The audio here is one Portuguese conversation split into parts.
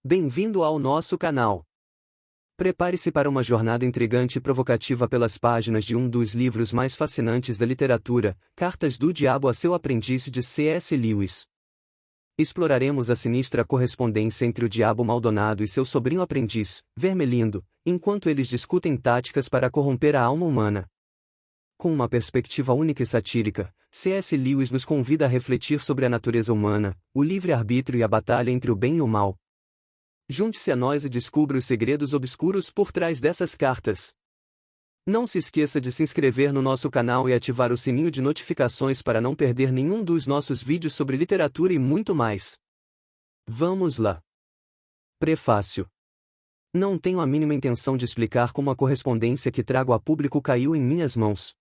Bem-vindo ao nosso canal. Prepare-se para uma jornada intrigante e provocativa pelas páginas de um dos livros mais fascinantes da literatura, Cartas do Diabo a seu aprendiz de C.S. Lewis. Exploraremos a sinistra correspondência entre o Diabo Maldonado e seu sobrinho aprendiz, Vermelindo, enquanto eles discutem táticas para corromper a alma humana. Com uma perspectiva única e satírica, C.S. Lewis nos convida a refletir sobre a natureza humana, o livre-arbítrio e a batalha entre o bem e o mal. Junte-se a nós e descubra os segredos obscuros por trás dessas cartas. Não se esqueça de se inscrever no nosso canal e ativar o sininho de notificações para não perder nenhum dos nossos vídeos sobre literatura e muito mais. Vamos lá. Prefácio. Não tenho a mínima intenção de explicar como a correspondência que trago a público caiu em minhas mãos.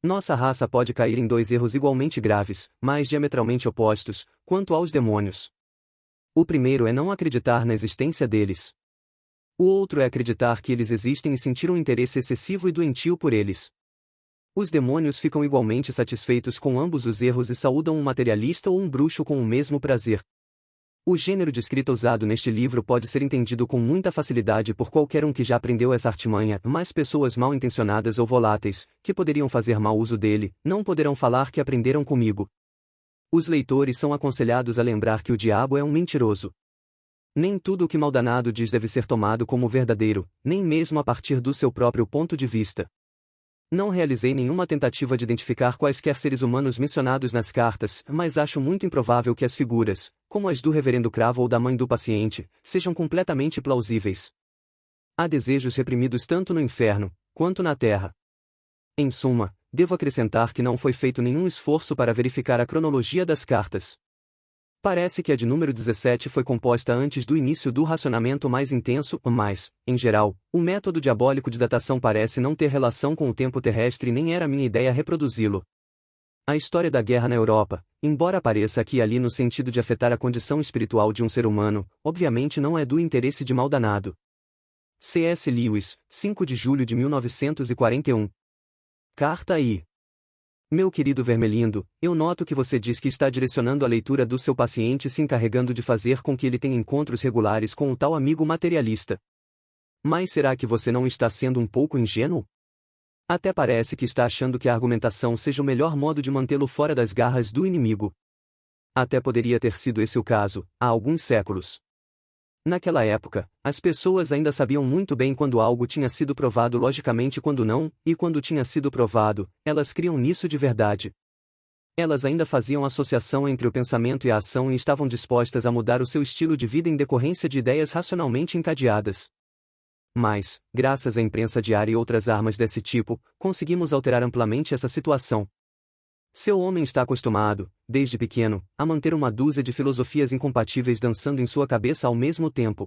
Nossa raça pode cair em dois erros igualmente graves, mas diametralmente opostos, quanto aos demônios. O primeiro é não acreditar na existência deles. O outro é acreditar que eles existem e sentir um interesse excessivo e doentio por eles. Os demônios ficam igualmente satisfeitos com ambos os erros e saúdam um materialista ou um bruxo com o mesmo prazer. O gênero de escrita usado neste livro pode ser entendido com muita facilidade por qualquer um que já aprendeu essa artimanha, mas pessoas mal intencionadas ou voláteis, que poderiam fazer mau uso dele, não poderão falar que aprenderam comigo. Os leitores são aconselhados a lembrar que o diabo é um mentiroso. Nem tudo o que Maldonado diz deve ser tomado como verdadeiro, nem mesmo a partir do seu próprio ponto de vista. Não realizei nenhuma tentativa de identificar quaisquer seres humanos mencionados nas cartas, mas acho muito improvável que as figuras, como as do reverendo Cravo ou da mãe do paciente, sejam completamente plausíveis. Há desejos reprimidos tanto no inferno, quanto na terra. Em suma, devo acrescentar que não foi feito nenhum esforço para verificar a cronologia das cartas. Parece que a de número 17 foi composta antes do início do racionamento mais intenso, mas, em geral, o método diabólico de datação parece não ter relação com o tempo terrestre e nem era minha ideia reproduzi-lo. A história da guerra na Europa, embora pareça aqui e ali no sentido de afetar a condição espiritual de um ser humano, obviamente não é do interesse de Maldonado. C.S. Lewis, 5 de julho de 1941. Carta I. Meu querido Vermelindo, eu noto que você diz que está direcionando a leitura do seu paciente se encarregando de fazer com que ele tenha encontros regulares com o tal amigo materialista. Mas será que você não está sendo um pouco ingênuo? Até parece que está achando que a argumentação seja o melhor modo de mantê-lo fora das garras do inimigo. Até poderia ter sido esse o caso, há alguns séculos. Naquela época, as pessoas ainda sabiam muito bem quando algo tinha sido provado logicamente e quando não, e quando tinha sido provado, elas criam nisso de verdade. Elas ainda faziam associação entre o pensamento e a ação e estavam dispostas a mudar o seu estilo de vida em decorrência de ideias racionalmente encadeadas. Mas, graças à imprensa diária e outras armas desse tipo, conseguimos alterar amplamente essa situação. Seu homem está acostumado, desde pequeno, a manter uma dúzia de filosofias incompatíveis dançando em sua cabeça ao mesmo tempo.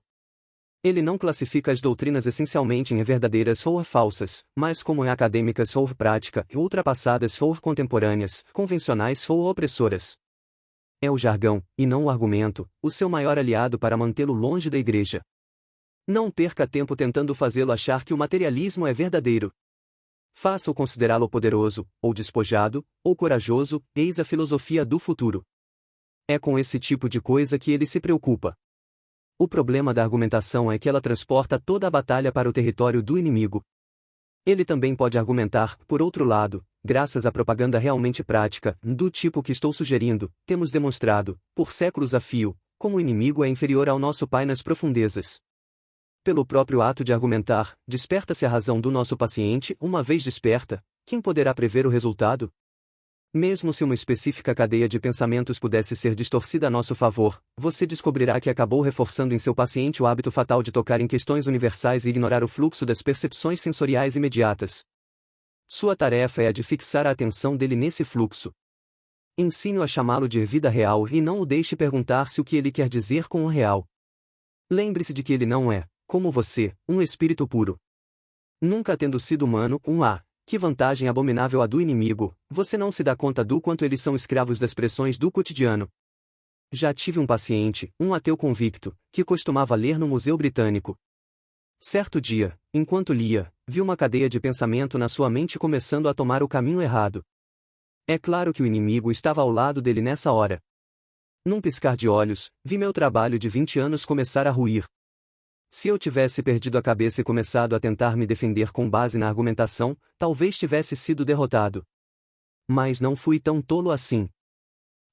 Ele não classifica as doutrinas essencialmente em verdadeiras ou falsas, mas como em acadêmicas ou prática, ultrapassadas ou contemporâneas, convencionais ou opressoras. É o jargão, e não o argumento, o seu maior aliado para mantê-lo longe da igreja. Não perca tempo tentando fazê-lo achar que o materialismo é verdadeiro. Faça-o considerá-lo poderoso, ou despojado, ou corajoso, eis a filosofia do futuro. É com esse tipo de coisa que ele se preocupa. O problema da argumentação é que ela transporta toda a batalha para o território do inimigo. Ele também pode argumentar, por outro lado, graças à propaganda realmente prática, do tipo que estou sugerindo, temos demonstrado, por séculos a fio, como o inimigo é inferior ao nosso pai nas profundezas. Pelo próprio ato de argumentar, desperta-se a razão do nosso paciente, uma vez desperta, quem poderá prever o resultado? Mesmo se uma específica cadeia de pensamentos pudesse ser distorcida a nosso favor, você descobrirá que acabou reforçando em seu paciente o hábito fatal de tocar em questões universais e ignorar o fluxo das percepções sensoriais imediatas. Sua tarefa é a de fixar a atenção dele nesse fluxo. Ensine-o a chamá-lo de vida real e não o deixe perguntar-se o que ele quer dizer com o real. Lembre-se de que ele não é, como você, um espírito puro. Nunca tendo sido humano, que vantagem abominável a do inimigo, você não se dá conta do quanto eles são escravos das pressões do cotidiano. Já tive um paciente, um ateu convicto, que costumava ler no Museu Britânico. Certo dia, enquanto lia, viu uma cadeia de pensamento na sua mente começando a tomar o caminho errado. É claro que o inimigo estava ao lado dele nessa hora. Num piscar de olhos, vi meu trabalho de 20 anos começar a ruir. Se eu tivesse perdido a cabeça e começado a tentar me defender com base na argumentação, talvez tivesse sido derrotado. Mas não fui tão tolo assim.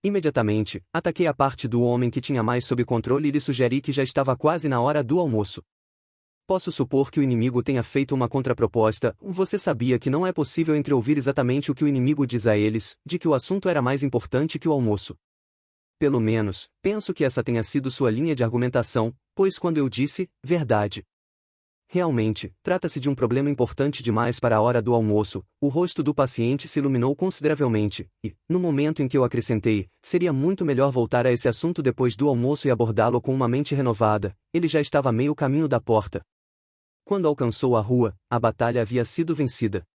Imediatamente, ataquei a parte do homem que tinha mais sob controle e lhe sugeri que já estava quase na hora do almoço. Posso supor que o inimigo tenha feito uma contraproposta. Você sabia que não é possível entreouvir exatamente o que o inimigo diz a eles, de que o assunto era mais importante que o almoço. Pelo menos, penso que essa tenha sido sua linha de argumentação, pois quando eu disse, verdade. Realmente, trata-se de um problema importante demais para a hora do almoço, o rosto do paciente se iluminou consideravelmente, e, no momento em que eu acrescentei, seria muito melhor voltar a esse assunto depois do almoço e abordá-lo com uma mente renovada, ele já estava meio caminho da porta. Quando alcançou a rua, a batalha havia sido vencida.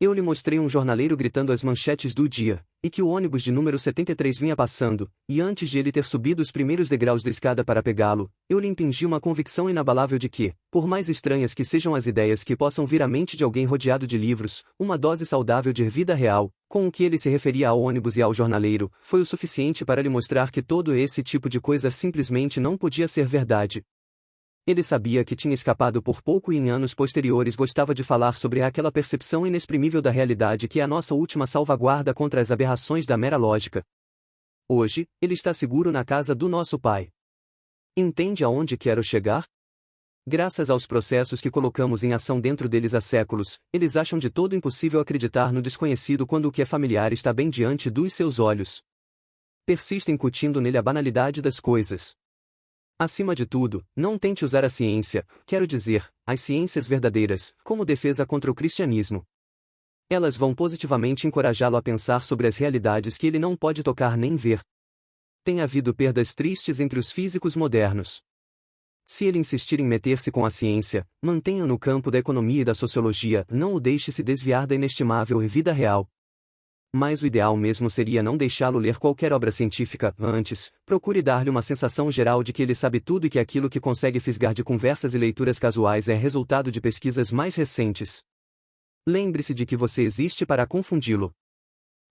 Eu lhe mostrei um jornaleiro gritando as manchetes do dia, e que o ônibus de número 73 vinha passando, e antes de ele ter subido os primeiros degraus da escada para pegá-lo, eu lhe impingi uma convicção inabalável de que, por mais estranhas que sejam as ideias que possam vir à mente de alguém rodeado de livros, uma dose saudável de vida real, com o que ele se referia ao ônibus e ao jornaleiro, foi o suficiente para lhe mostrar que todo esse tipo de coisa simplesmente não podia ser verdade. Ele sabia que tinha escapado por pouco e em anos posteriores gostava de falar sobre aquela percepção inexprimível da realidade que é a nossa última salvaguarda contra as aberrações da mera lógica. Hoje, ele está seguro na casa do nosso Pai. Entende aonde quero chegar? Graças aos processos que colocamos em ação dentro deles há séculos, eles acham de todo impossível acreditar no desconhecido quando o que é familiar está bem diante dos seus olhos. Persistem incutindo nele a banalidade das coisas. Acima de tudo, não tente usar a ciência, quero dizer, as ciências verdadeiras, como defesa contra o cristianismo. Elas vão positivamente encorajá-lo a pensar sobre as realidades que ele não pode tocar nem ver. Tem havido perdas tristes entre os físicos modernos. Se ele insistir em meter-se com a ciência, mantenha-o no campo da economia e da sociologia, não o deixe se desviar da inestimável vida real. Mas o ideal mesmo seria não deixá-lo ler qualquer obra científica, antes, procure dar-lhe uma sensação geral de que ele sabe tudo e que aquilo que consegue fisgar de conversas e leituras casuais é resultado de pesquisas mais recentes. Lembre-se de que você existe para confundi-lo.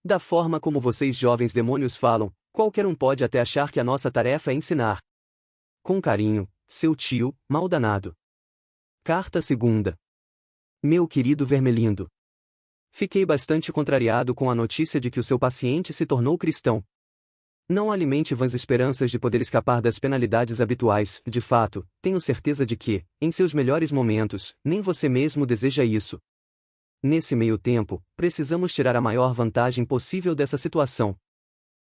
Da forma como vocês jovens demônios falam, qualquer um pode até achar que a nossa tarefa é ensinar. Com carinho, seu tio, mal danado. Carta 2ª. Meu querido Vermelindo. Fiquei bastante contrariado com a notícia de que o seu paciente se tornou cristão. Não alimente vãs esperanças de poder escapar das penalidades habituais, de fato, tenho certeza de que, em seus melhores momentos, nem você mesmo deseja isso. Nesse meio tempo, precisamos tirar a maior vantagem possível dessa situação.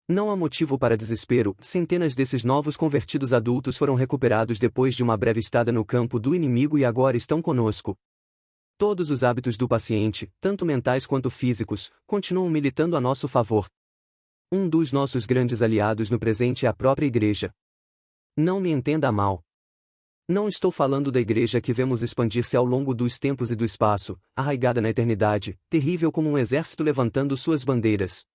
Não há motivo para desespero, centenas desses novos convertidos adultos foram recuperados depois de uma breve estada no campo do inimigo e agora estão conosco. Todos os hábitos do paciente, tanto mentais quanto físicos, continuam militando a nosso favor. Um dos nossos grandes aliados no presente é a própria Igreja. Não me entenda mal. Não estou falando da Igreja que vemos expandir-se ao longo dos tempos e do espaço, arraigada na eternidade, terrível como um exército levantando suas bandeiras.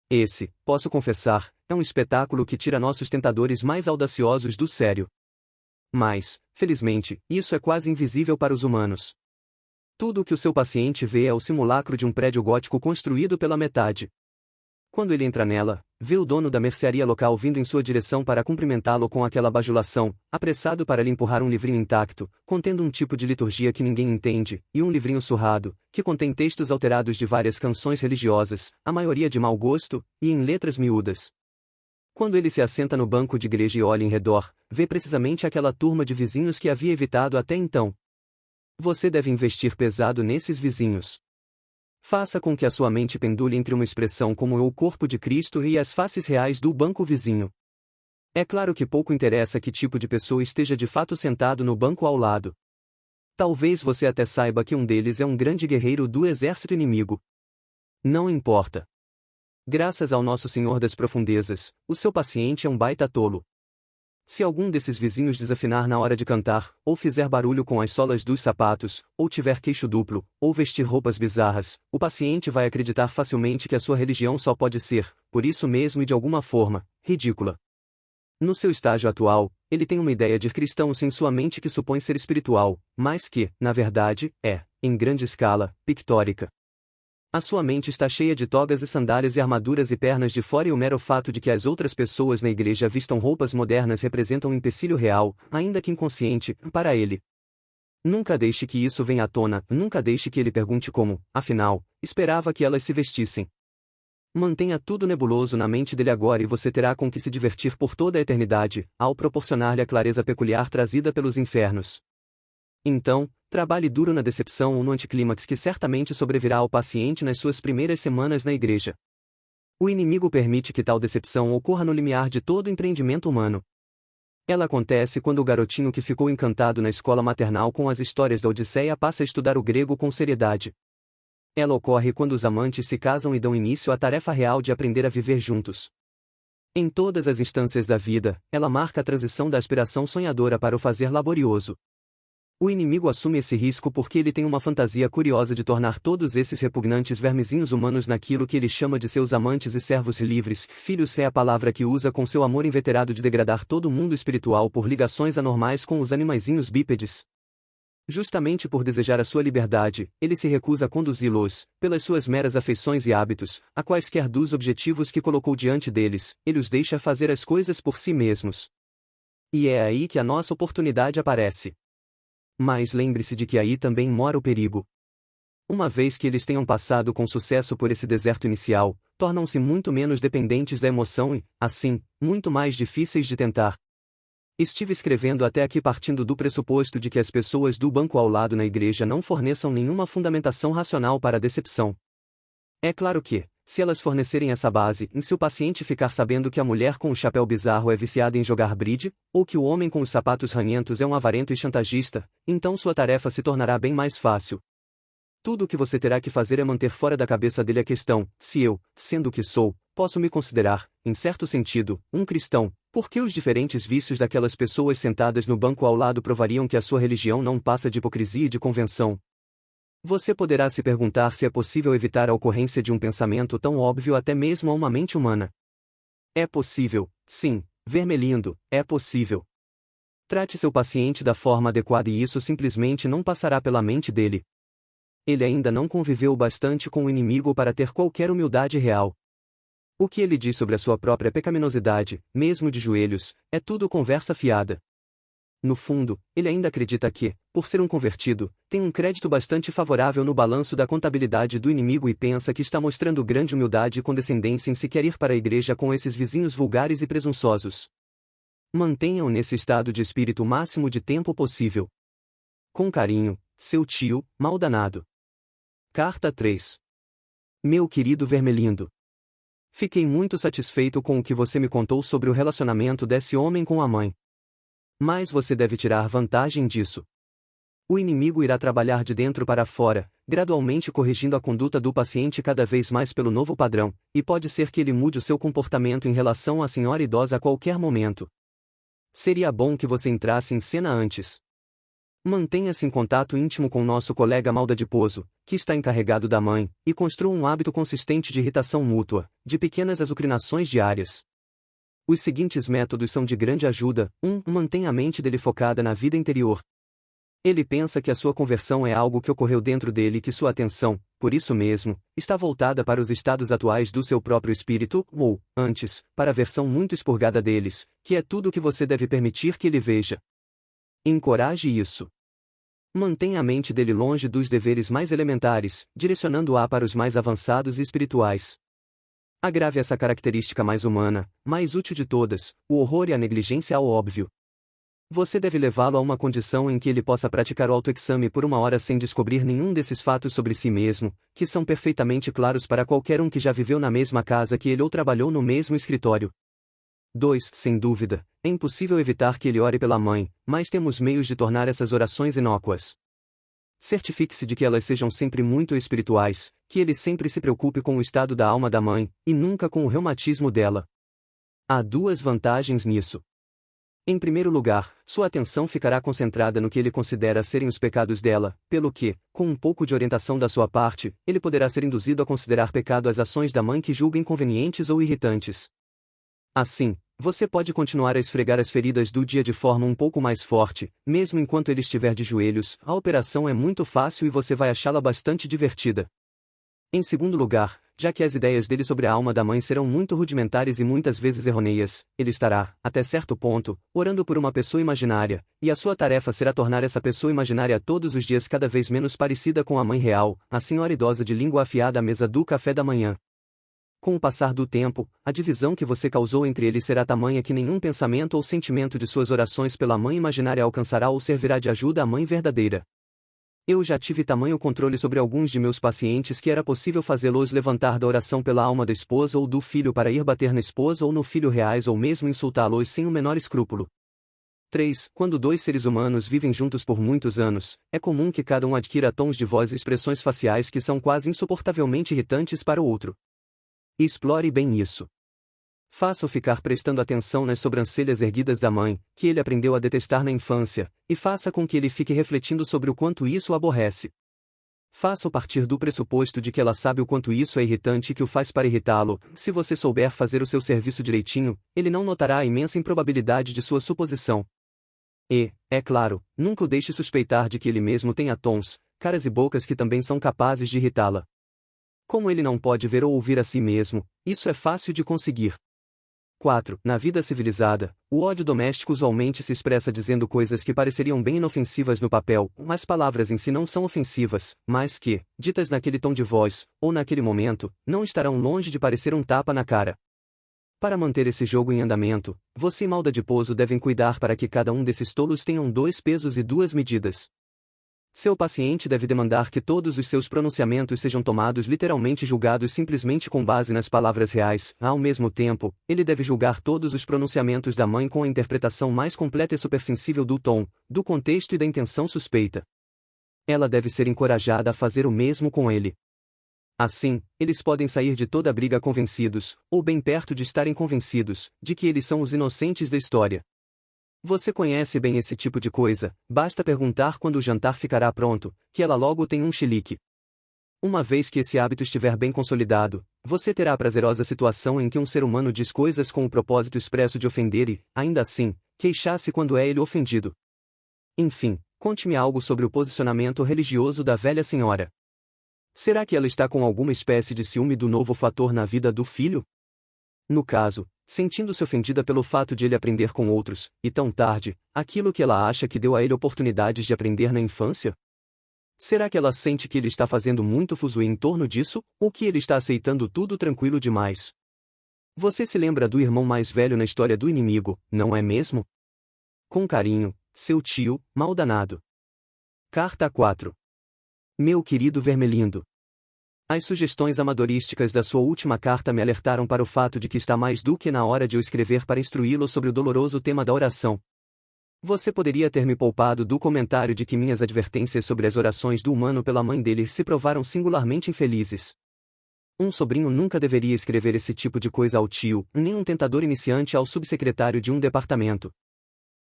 Esse, posso confessar, é um espetáculo que tira nossos tentadores mais audaciosos do sério. Mas, felizmente, isso é quase invisível para os humanos. Tudo o que o seu paciente vê é o simulacro de um prédio gótico construído pela metade. Quando ele entra nela, vê o dono da mercearia local vindo em sua direção para cumprimentá-lo com aquela bajulação, apressado para lhe empurrar um livrinho intacto, contendo um tipo de liturgia que ninguém entende, e um livrinho surrado, que contém textos alterados de várias canções religiosas, a maioria de mau gosto, e em letras miúdas. Quando ele se assenta no banco de igreja e olha em redor, vê precisamente aquela turma de vizinhos que havia evitado até então. Você deve investir pesado nesses vizinhos. Faça com que a sua mente pendule entre uma expressão como o corpo de Cristo e as faces reais do banco vizinho. É claro que pouco interessa que tipo de pessoa esteja de fato sentado no banco ao lado. Talvez você até saiba que um deles é um grande guerreiro do exército inimigo. Não importa. Graças ao Nosso Senhor das Profundezas, o seu paciente é um baita tolo. Se algum desses vizinhos desafinar na hora de cantar, ou fizer barulho com as solas dos sapatos, ou tiver queixo duplo, ou vestir roupas bizarras, o paciente vai acreditar facilmente que a sua religião só pode ser, por isso mesmo e de alguma forma, ridícula. No seu estágio atual, ele tem uma ideia de cristãos em sua mente que supõe ser espiritual, mas que, na verdade, é, em grande escala, pictórica. A sua mente está cheia de togas e sandálias e armaduras e pernas de fora, e o mero fato de que as outras pessoas na igreja vistam roupas modernas representa um empecilho real, ainda que inconsciente, para ele. Nunca deixe que isso venha à tona, nunca deixe que ele pergunte como, afinal, esperava que elas se vestissem. Mantenha tudo nebuloso na mente dele agora e você terá com que se divertir por toda a eternidade, ao proporcionar-lhe a clareza peculiar trazida pelos infernos. Então, trabalhe duro na decepção ou no anticlímax que certamente sobrevirá ao paciente nas suas primeiras semanas na igreja. O inimigo permite que tal decepção ocorra no limiar de todo empreendimento humano. Ela acontece quando o garotinho que ficou encantado na escola maternal com as histórias da Odisseia passa a estudar o grego com seriedade. Ela ocorre quando os amantes se casam e dão início à tarefa real de aprender a viver juntos. Em todas as instâncias da vida, ela marca a transição da aspiração sonhadora para o fazer laborioso. O inimigo assume esse risco porque ele tem uma fantasia curiosa de tornar todos esses repugnantes vermezinhos humanos naquilo que ele chama de seus amantes e servos livres. Filhos é a palavra que usa com seu amor inveterado de degradar todo o mundo espiritual por ligações anormais com os animaizinhos bípedes. Justamente por desejar a sua liberdade, ele se recusa a conduzi-los, pelas suas meras afeições e hábitos, a quaisquer dos objetivos que colocou diante deles, ele os deixa fazer as coisas por si mesmos. E é aí que a nossa oportunidade aparece. Mas lembre-se de que aí também mora o perigo. Uma vez que eles tenham passado com sucesso por esse deserto inicial, tornam-se muito menos dependentes da emoção e, assim, muito mais difíceis de tentar. Estive escrevendo até aqui partindo do pressuposto de que as pessoas do banco ao lado na igreja não forneçam nenhuma fundamentação racional para a decepção. É claro que, se elas fornecerem essa base, se o paciente ficar sabendo que a mulher com o chapéu bizarro é viciada em jogar bridge, ou que o homem com os sapatos ranhentos é um avarento e chantagista, então sua tarefa se tornará bem mais fácil. Tudo o que você terá que fazer é manter fora da cabeça dele a questão: se eu, sendo o que sou, posso me considerar, em certo sentido, um cristão, por que os diferentes vícios daquelas pessoas sentadas no banco ao lado provariam que a sua religião não passa de hipocrisia e de convenção? Você poderá se perguntar se é possível evitar a ocorrência de um pensamento tão óbvio até mesmo a uma mente humana. É possível, sim, vermelhindo, é possível. Trate seu paciente da forma adequada e isso simplesmente não passará pela mente dele. Ele ainda não conviveu bastante com o inimigo para ter qualquer humildade real. O que ele diz sobre a sua própria pecaminosidade, mesmo de joelhos, é tudo conversa fiada. No fundo, ele ainda acredita que, por ser um convertido, tem um crédito bastante favorável no balanço da contabilidade do inimigo e pensa que está mostrando grande humildade e condescendência em se quer ir para a igreja com esses vizinhos vulgares e presunçosos. Mantenha-o nesse estado de espírito o máximo de tempo possível. Com carinho, seu tio, mal danado. Carta 3. Meu querido Vermelindo. Fiquei muito satisfeito com o que você me contou sobre o relacionamento desse homem com a mãe. Mas você deve tirar vantagem disso. O inimigo irá trabalhar de dentro para fora, gradualmente corrigindo a conduta do paciente cada vez mais pelo novo padrão, e pode ser que ele mude o seu comportamento em relação à senhora idosa a qualquer momento. Seria bom que você entrasse em cena antes. Mantenha-se em contato íntimo com nosso colega maldiposo, que está encarregado da mãe, e construa um hábito consistente de irritação mútua, de pequenas azucrinações diárias. Os seguintes métodos são de grande ajuda. 1. Mantenha a mente dele focada na vida interior. Ele pensa que a sua conversão é algo que ocorreu dentro dele e que sua atenção, por isso mesmo, está voltada para os estados atuais do seu próprio espírito, ou, antes, para a versão muito expurgada deles, que é tudo o que você deve permitir que ele veja. Encoraje isso. Mantenha a mente dele longe dos deveres mais elementares, direcionando-a para os mais avançados e espirituais. Agrave essa característica mais humana, mais útil de todas, o horror e a negligência ao óbvio. Você deve levá-lo a uma condição em que ele possa praticar o autoexame por 1 hora sem descobrir nenhum desses fatos sobre si mesmo, que são perfeitamente claros para qualquer um que já viveu na mesma casa que ele ou trabalhou no mesmo escritório. 2. Sem dúvida, é impossível evitar que ele ore pela mãe, mas temos meios de tornar essas orações inócuas. Certifique-se de que elas sejam sempre muito espirituais, que ele sempre se preocupe com o estado da alma da mãe, e nunca com o reumatismo dela. Há 2 vantagens nisso. Em primeiro lugar, sua atenção ficará concentrada no que ele considera serem os pecados dela, pelo que, com um pouco de orientação da sua parte, ele poderá ser induzido a considerar pecado as ações da mãe que julga inconvenientes ou irritantes. Assim, você pode continuar a esfregar as feridas do dia de forma um pouco mais forte, mesmo enquanto ele estiver de joelhos. A operação é muito fácil e você vai achá-la bastante divertida. Em segundo lugar, já que as ideias dele sobre a alma da mãe serão muito rudimentares e muitas vezes errôneas, ele estará, até certo ponto, orando por uma pessoa imaginária, e a sua tarefa será tornar essa pessoa imaginária todos os dias cada vez menos parecida com a mãe real, a senhora idosa de língua afiada à mesa do café da manhã. Com o passar do tempo, a divisão que você causou entre eles será tamanha que nenhum pensamento ou sentimento de suas orações pela mãe imaginária alcançará ou servirá de ajuda à mãe verdadeira. Eu já tive tamanho controle sobre alguns de meus pacientes que era possível fazê-los levantar da oração pela alma da esposa ou do filho para ir bater na esposa ou no filho reais ou mesmo insultá-los sem o menor escrúpulo. 3. Quando dois seres humanos vivem juntos por muitos anos, é comum que cada um adquira tons de voz e expressões faciais que são quase insuportavelmente irritantes para o outro. Explore bem isso. Faça-o ficar prestando atenção nas sobrancelhas erguidas da mãe, que ele aprendeu a detestar na infância, e faça com que ele fique refletindo sobre o quanto isso o aborrece. Faça-o partir do pressuposto de que ela sabe o quanto isso é irritante e que o faz para irritá-lo. Se você souber fazer o seu serviço direitinho, ele não notará a imensa improbabilidade de sua suposição. E, é claro, nunca o deixe suspeitar de que ele mesmo tenha tons, caras e bocas que também são capazes de irritá-la. Como ele não pode ver ou ouvir a si mesmo, isso é fácil de conseguir. 4. Na vida civilizada, o ódio doméstico usualmente se expressa dizendo coisas que pareceriam bem inofensivas no papel, mas palavras em si não são ofensivas, mas que, ditas naquele tom de voz, ou naquele momento, não estarão longe de parecer um tapa na cara. Para manter esse jogo em andamento, você e maldadoso devem cuidar para que cada um desses tolos tenham 2 pesos e 2 medidas. Seu paciente deve demandar que todos os seus pronunciamentos sejam tomados literalmente julgados simplesmente com base nas palavras reais. Ao mesmo tempo, ele deve julgar todos os pronunciamentos da mãe com a interpretação mais completa e supersensível do tom, do contexto e da intenção suspeita. Ela deve ser encorajada a fazer o mesmo com ele. Assim, eles podem sair de toda a briga convencidos, ou bem perto de estarem convencidos, de que eles são os inocentes da história. Você conhece bem esse tipo de coisa, basta perguntar quando o jantar ficará pronto, que ela logo tem um chilique. Uma vez que esse hábito estiver bem consolidado, você terá a prazerosa situação em que um ser humano diz coisas com o propósito expresso de ofender e, ainda assim, queixar-se quando é ele ofendido. Enfim, conte-me algo sobre o posicionamento religioso da velha senhora. Será que ela está com alguma espécie de ciúme do novo fator na vida do filho? No caso, sentindo-se ofendida pelo fato de ele aprender com outros, e tão tarde, aquilo que ela acha que deu a ele oportunidades de aprender na infância? Será que ela sente que ele está fazendo muito fuzuê em torno disso, ou que ele está aceitando tudo tranquilo demais? Você se lembra do irmão mais velho na história do inimigo, não é mesmo? Com carinho, seu tio, mal danado. Carta 4. Meu querido Vermelindo. As sugestões amadorísticas da sua última carta me alertaram para o fato de que está mais do que na hora de eu escrever para instruí-lo sobre o doloroso tema da oração. Você poderia ter me poupado do comentário de que minhas advertências sobre as orações do humano pela mãe dele se provaram singularmente infelizes. Um sobrinho nunca deveria escrever esse tipo de coisa ao tio, nem um tentador iniciante ao subsecretário de um departamento.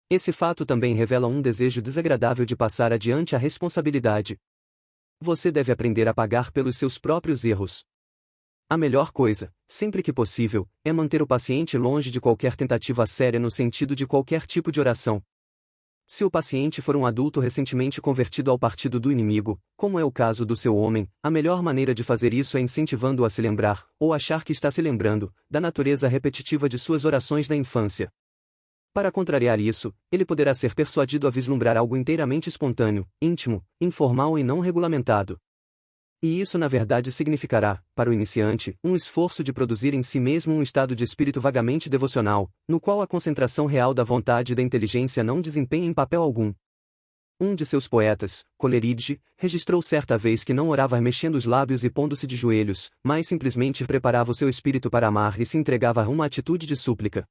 Esse fato também revela um desejo desagradável de passar adiante a responsabilidade. Você deve aprender a pagar pelos seus próprios erros. A melhor coisa, sempre que possível, é manter o paciente longe de qualquer tentativa séria no sentido de qualquer tipo de oração. Se o paciente for um adulto recentemente convertido ao partido do inimigo, como é o caso do seu homem, a melhor maneira de fazer isso é incentivando-o a se lembrar, ou achar que está se lembrando, da natureza repetitiva de suas orações da infância. Para contrariar isso, ele poderá ser persuadido a vislumbrar algo inteiramente espontâneo, íntimo, informal e não regulamentado. E isso na verdade significará, para o iniciante, um esforço de produzir em si mesmo um estado de espírito vagamente devocional, no qual a concentração real da vontade e da inteligência não desempenha em papel algum. Um de seus poetas, Coleridge, registrou certa vez que não orava mexendo os lábios e pondo-se de joelhos, mas simplesmente preparava o seu espírito para amar e se entregava a uma atitude de súplica.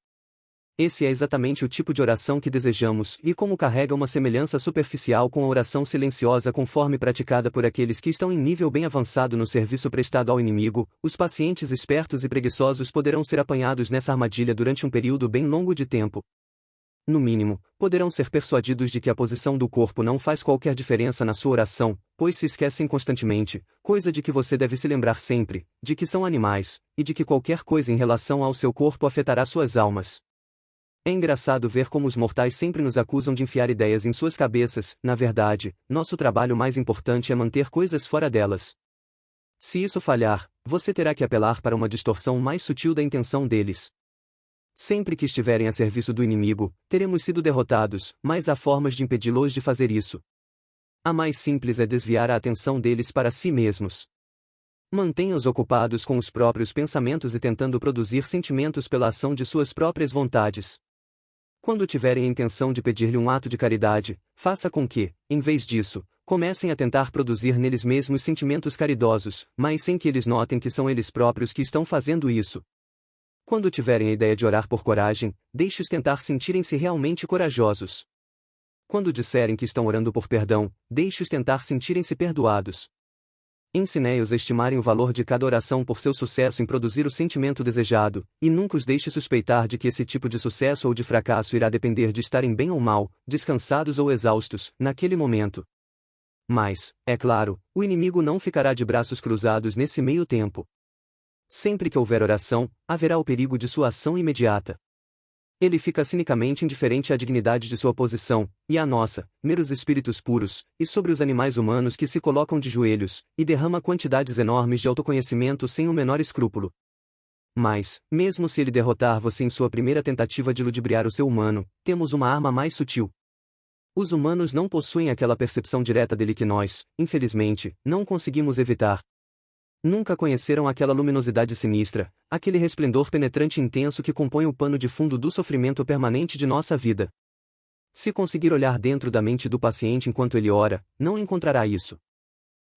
Esse é exatamente o tipo de oração que desejamos, e como carrega uma semelhança superficial com a oração silenciosa conforme praticada por aqueles que estão em nível bem avançado no serviço prestado ao inimigo, os pacientes espertos e preguiçosos poderão ser apanhados nessa armadilha durante um período bem longo de tempo. No mínimo, poderão ser persuadidos de que a posição do corpo não faz qualquer diferença na sua oração, pois se esquecem constantemente, coisa de que você deve se lembrar sempre, de que são animais, e de que qualquer coisa em relação ao seu corpo afetará suas almas. É engraçado ver como os mortais sempre nos acusam de enfiar ideias em suas cabeças. Na verdade, nosso trabalho mais importante é manter coisas fora delas. Se isso falhar, você terá que apelar para uma distorção mais sutil da intenção deles. Sempre que estiverem a serviço do inimigo, teremos sido derrotados, mas há formas de impedi-los de fazer isso. A mais simples é desviar a atenção deles para si mesmos. Mantenha-os ocupados com os próprios pensamentos e tentando produzir sentimentos pela ação de suas próprias vontades. Quando tiverem a intenção de pedir-lhe um ato de caridade, faça com que, em vez disso, comecem a tentar produzir neles mesmos sentimentos caridosos, mas sem que eles notem que são eles próprios que estão fazendo isso. Quando tiverem a ideia de orar por coragem, deixe-os tentar sentirem-se realmente corajosos. Quando disserem que estão orando por perdão, deixe-os tentar sentirem-se perdoados. Ensinei-os a estimarem o valor de cada oração por seu sucesso em produzir o sentimento desejado, e nunca os deixe suspeitar de que esse tipo de sucesso ou de fracasso irá depender de estarem bem ou mal, descansados ou exaustos, naquele momento. Mas, é claro, o inimigo não ficará de braços cruzados nesse meio tempo. Sempre que houver oração, haverá o perigo de sua ação imediata. Ele fica cinicamente indiferente à dignidade de sua posição, e à nossa, meros espíritos puros, e sobre os animais humanos que se colocam de joelhos, e derrama quantidades enormes de autoconhecimento sem o menor escrúpulo. Mas, mesmo se ele derrotar você em sua primeira tentativa de ludibriar o ser humano, temos uma arma mais sutil. Os humanos não possuem aquela percepção direta dele que nós, infelizmente, não conseguimos evitar. Nunca conheceram aquela luminosidade sinistra, aquele resplendor penetrante e intenso que compõe o pano de fundo do sofrimento permanente de nossa vida. Se conseguir olhar dentro da mente do paciente enquanto ele ora, não encontrará isso.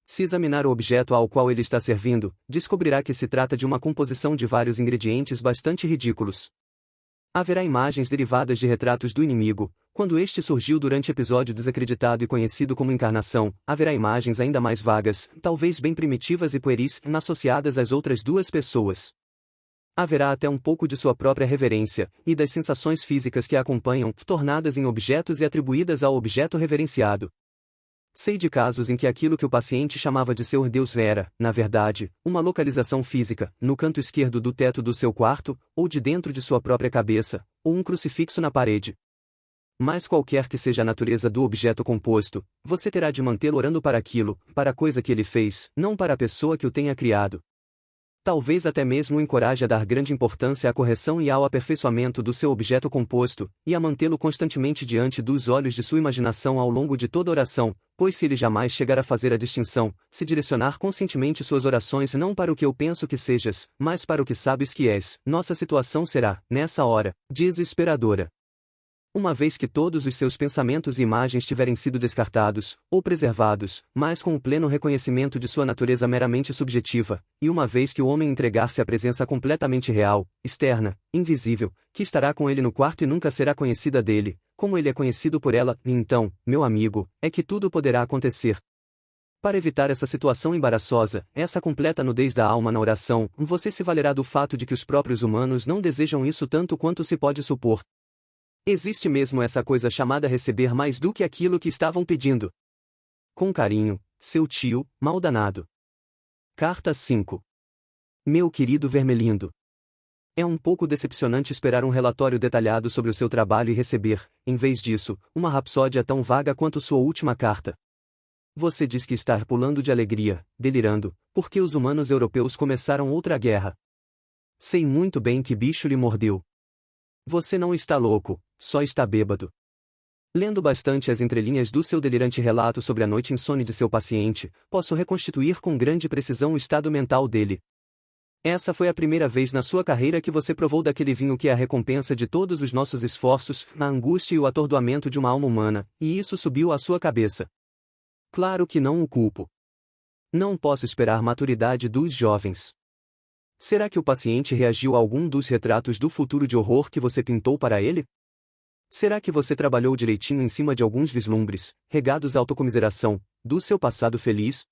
Se examinar o objeto ao qual ele está servindo, descobrirá que se trata de uma composição de vários ingredientes bastante ridículos. Haverá imagens derivadas de retratos do inimigo. Quando este surgiu durante episódio desacreditado e conhecido como encarnação, haverá imagens ainda mais vagas, talvez bem primitivas e pueris, associadas às outras duas pessoas. Haverá até um pouco de sua própria reverência, e das sensações físicas que a acompanham, tornadas em objetos e atribuídas ao objeto reverenciado. Sei de casos em que aquilo que o paciente chamava de seu Deus era, na verdade, uma localização física, no canto esquerdo do teto do seu quarto, ou de dentro de sua própria cabeça, ou um crucifixo na parede. Mas qualquer que seja a natureza do objeto composto, você terá de mantê-lo orando para aquilo, para a coisa que ele fez, não para a pessoa que o tenha criado. Talvez até mesmo o encoraje a dar grande importância à correção e ao aperfeiçoamento do seu objeto composto, e a mantê-lo constantemente diante dos olhos de sua imaginação ao longo de toda oração, pois se ele jamais chegar a fazer a distinção, se direcionar conscientemente suas orações não para o que eu penso que sejas, mas para o que sabes que és, nossa situação será, nessa hora, desesperadora. Uma vez que todos os seus pensamentos e imagens tiverem sido descartados, ou preservados, mas com o pleno reconhecimento de sua natureza meramente subjetiva, e uma vez que o homem entregar-se à presença completamente real, externa, invisível, que estará com ele no quarto e nunca será conhecida dele, como ele é conhecido por ela, e então, meu amigo, é que tudo poderá acontecer. Para evitar essa situação embaraçosa, essa completa nudez da alma na oração, você se valerá do fato de que os próprios humanos não desejam isso tanto quanto se pode supor. Existe mesmo essa coisa chamada receber mais do que aquilo que estavam pedindo. Com carinho, seu tio, mal danado. Carta 5. Meu querido Vermelindo. É um pouco decepcionante esperar um relatório detalhado sobre o seu trabalho e receber, em vez disso, uma rapsódia tão vaga quanto sua última carta. Você diz que está pulando de alegria, delirando, porque os humanos europeus começaram outra guerra. Sei muito bem que bicho lhe mordeu. Você não está louco, só está bêbado. Lendo bastante as entrelinhas do seu delirante relato sobre a noite insone de seu paciente, posso reconstituir com grande precisão o estado mental dele. Essa foi a primeira vez na sua carreira que você provou daquele vinho que é a recompensa de todos os nossos esforços, a angústia e o atordoamento de uma alma humana, e isso subiu à sua cabeça. Claro que não o culpo. Não posso esperar maturidade dos jovens. Será que o paciente reagiu a algum dos retratos do futuro de horror que você pintou para ele? Será que você trabalhou direitinho em cima de alguns vislumbres, regados à autocomiseração, do seu passado feliz?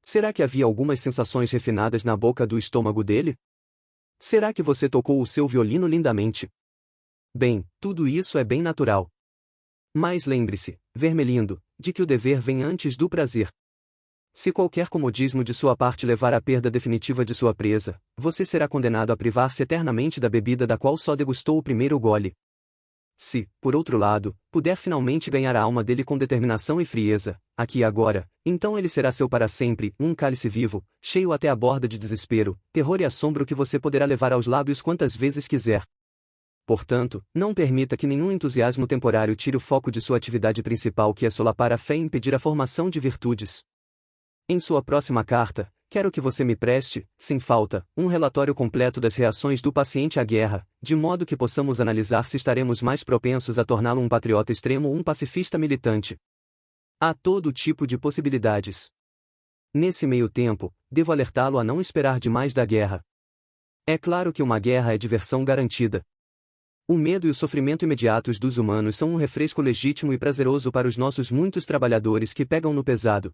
Será que havia algumas sensações refinadas na boca do estômago dele? Será que você tocou o seu violino lindamente? Bem, tudo isso é bem natural. Mas lembre-se, Vermelindo, de que o dever vem antes do prazer. Se qualquer comodismo de sua parte levar à perda definitiva de sua presa, você será condenado a privar-se eternamente da bebida da qual só degustou o primeiro gole. Se, por outro lado, puder finalmente ganhar a alma dele com determinação e frieza, aqui e agora, então ele será seu para sempre, um cálice vivo, cheio até a borda de desespero, terror e assombro que você poderá levar aos lábios quantas vezes quiser. Portanto, não permita que nenhum entusiasmo temporário tire o foco de sua atividade principal, que é solapar a fé e impedir a formação de virtudes. Em sua próxima carta, quero que você me preste, sem falta, um relatório completo das reações do paciente à guerra, de modo que possamos analisar se estaremos mais propensos a torná-lo um patriota extremo ou um pacifista militante. Há todo tipo de possibilidades. Nesse meio tempo, devo alertá-lo a não esperar demais da guerra. É claro que uma guerra é diversão garantida. O medo e o sofrimento imediatos dos humanos são um refresco legítimo e prazeroso para os nossos muitos trabalhadores que pegam no pesado.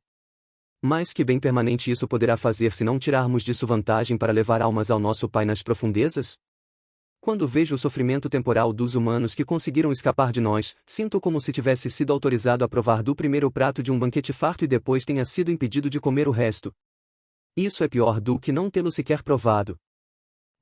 Mas que bem permanente isso poderá fazer se não tirarmos disso vantagem para levar almas ao nosso Pai nas profundezas? Quando vejo o sofrimento temporal dos humanos que conseguiram escapar de nós, sinto como se tivesse sido autorizado a provar do primeiro prato de um banquete farto e depois tenha sido impedido de comer o resto. Isso é pior do que não tê-lo sequer provado.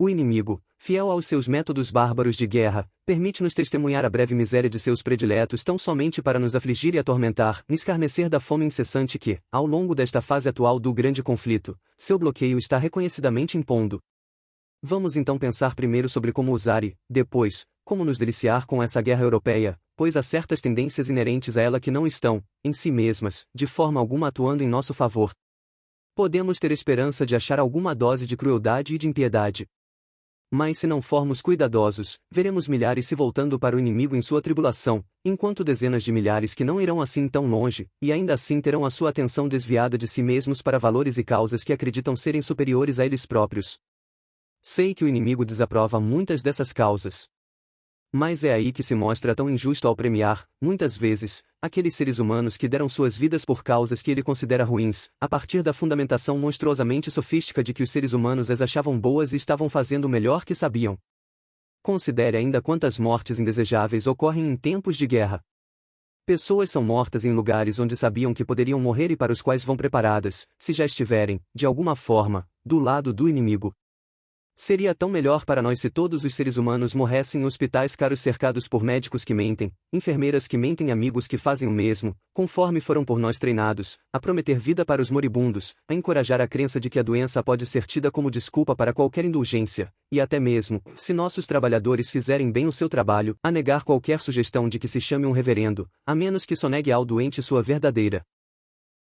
O inimigo, fiel aos seus métodos bárbaros de guerra, permite-nos testemunhar a breve miséria de seus prediletos tão somente para nos afligir e atormentar, escarnecer da fome incessante que, ao longo desta fase atual do grande conflito, seu bloqueio está reconhecidamente impondo. Vamos então pensar primeiro sobre como usar e, depois, como nos deliciar com essa guerra europeia, pois há certas tendências inerentes a ela que não estão, em si mesmas, de forma alguma atuando em nosso favor. Podemos ter esperança de achar alguma dose de crueldade e de impiedade. Mas se não formos cuidadosos, veremos milhares se voltando para o inimigo em sua tribulação, enquanto dezenas de milhares que não irão assim tão longe, e ainda assim terão a sua atenção desviada de si mesmos para valores e causas que acreditam serem superiores a eles próprios. Sei que o inimigo desaprova muitas dessas causas. Mas é aí que se mostra tão injusto ao premiar, muitas vezes, aqueles seres humanos que deram suas vidas por causas que ele considera ruins, a partir da fundamentação monstruosamente sofística de que os seres humanos as achavam boas e estavam fazendo o melhor que sabiam. Considere ainda quantas mortes indesejáveis ocorrem em tempos de guerra. Pessoas são mortas em lugares onde sabiam que poderiam morrer e para os quais vão preparadas, se já estiverem, de alguma forma, do lado do inimigo. Seria tão melhor para nós se todos os seres humanos morressem em hospitais caros cercados por médicos que mentem, enfermeiras que mentem e amigos que fazem o mesmo, conforme foram por nós treinados, a prometer vida para os moribundos, a encorajar a crença de que a doença pode ser tida como desculpa para qualquer indulgência, e até mesmo, se nossos trabalhadores fizerem bem o seu trabalho, a negar qualquer sugestão de que se chame um reverendo, a menos que sonegue ao doente sua verdadeira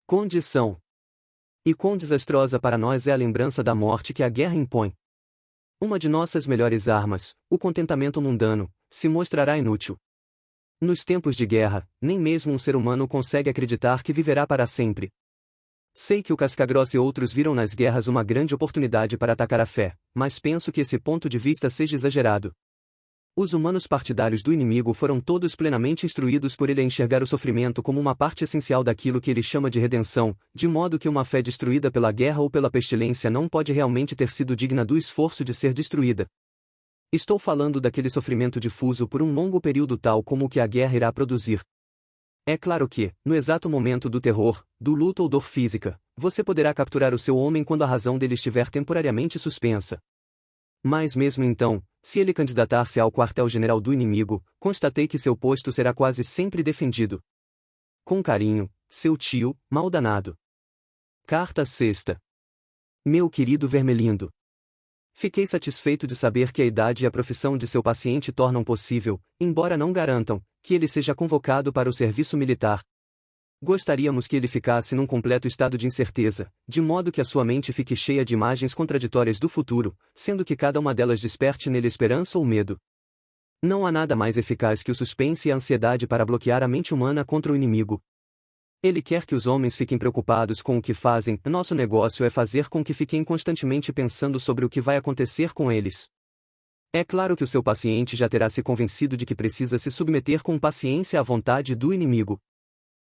condição. E quão desastrosa para nós é a lembrança da morte que a guerra impõe. Uma de nossas melhores armas, o contentamento mundano, se mostrará inútil. Nos tempos de guerra, nem mesmo um ser humano consegue acreditar que viverá para sempre. Sei que o Cascagrossa e outros viram nas guerras uma grande oportunidade para atacar a fé, mas penso que esse ponto de vista seja exagerado. Os humanos partidários do inimigo foram todos plenamente instruídos por ele a enxergar o sofrimento como uma parte essencial daquilo que ele chama de redenção, de modo que uma fé destruída pela guerra ou pela pestilência não pode realmente ter sido digna do esforço de ser destruída. Estou falando daquele sofrimento difuso por um longo período tal como o que a guerra irá produzir. É claro que, no exato momento do terror, do luto ou dor física, você poderá capturar o seu homem quando a razão dele estiver temporariamente suspensa. Mas mesmo então, se ele candidatar-se ao quartel-general do inimigo, constatei que seu posto será quase sempre defendido. Com carinho, seu tio, mal danado. Carta 6ª. Meu querido Vermelindo. Fiquei satisfeito de saber que a idade e a profissão de seu paciente tornam possível, embora não garantam, que ele seja convocado para o serviço militar. Gostaríamos que ele ficasse num completo estado de incerteza, de modo que a sua mente fique cheia de imagens contraditórias do futuro, sendo que cada uma delas desperte nele esperança ou medo. Não há nada mais eficaz que o suspense e a ansiedade para bloquear a mente humana contra o inimigo. Ele quer que os homens fiquem preocupados com o que fazem, nosso negócio é fazer com que fiquem constantemente pensando sobre o que vai acontecer com eles. É claro que o seu paciente já terá se convencido de que precisa se submeter com paciência à vontade do inimigo.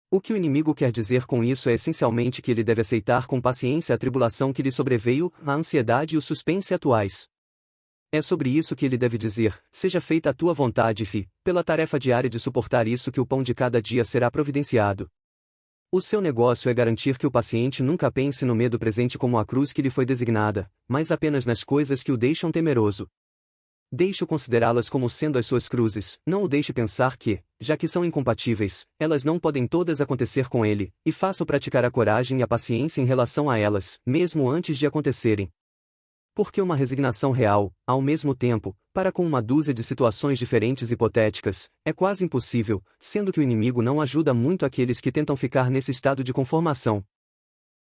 O que o inimigo quer dizer com isso é essencialmente que ele deve aceitar com paciência a tribulação que lhe sobreveio, a ansiedade e o suspense atuais. É sobre isso que ele deve dizer: seja feita a tua vontade, fi, pela tarefa diária de suportar isso que o pão de cada dia será providenciado. O seu negócio é garantir que o paciente nunca pense no medo presente como a cruz que lhe foi designada, mas apenas nas coisas que o deixam temeroso. Deixe-o considerá-las como sendo as suas cruzes, não o deixe pensar que, já que são incompatíveis, elas não podem todas acontecer com ele, e faça-o praticar a coragem e a paciência em relação a elas, mesmo antes de acontecerem. Porque uma resignação real, ao mesmo tempo, para com uma dúzia de situações diferentes hipotéticas, é quase impossível, sendo que o inimigo não ajuda muito aqueles que tentam ficar nesse estado de conformação.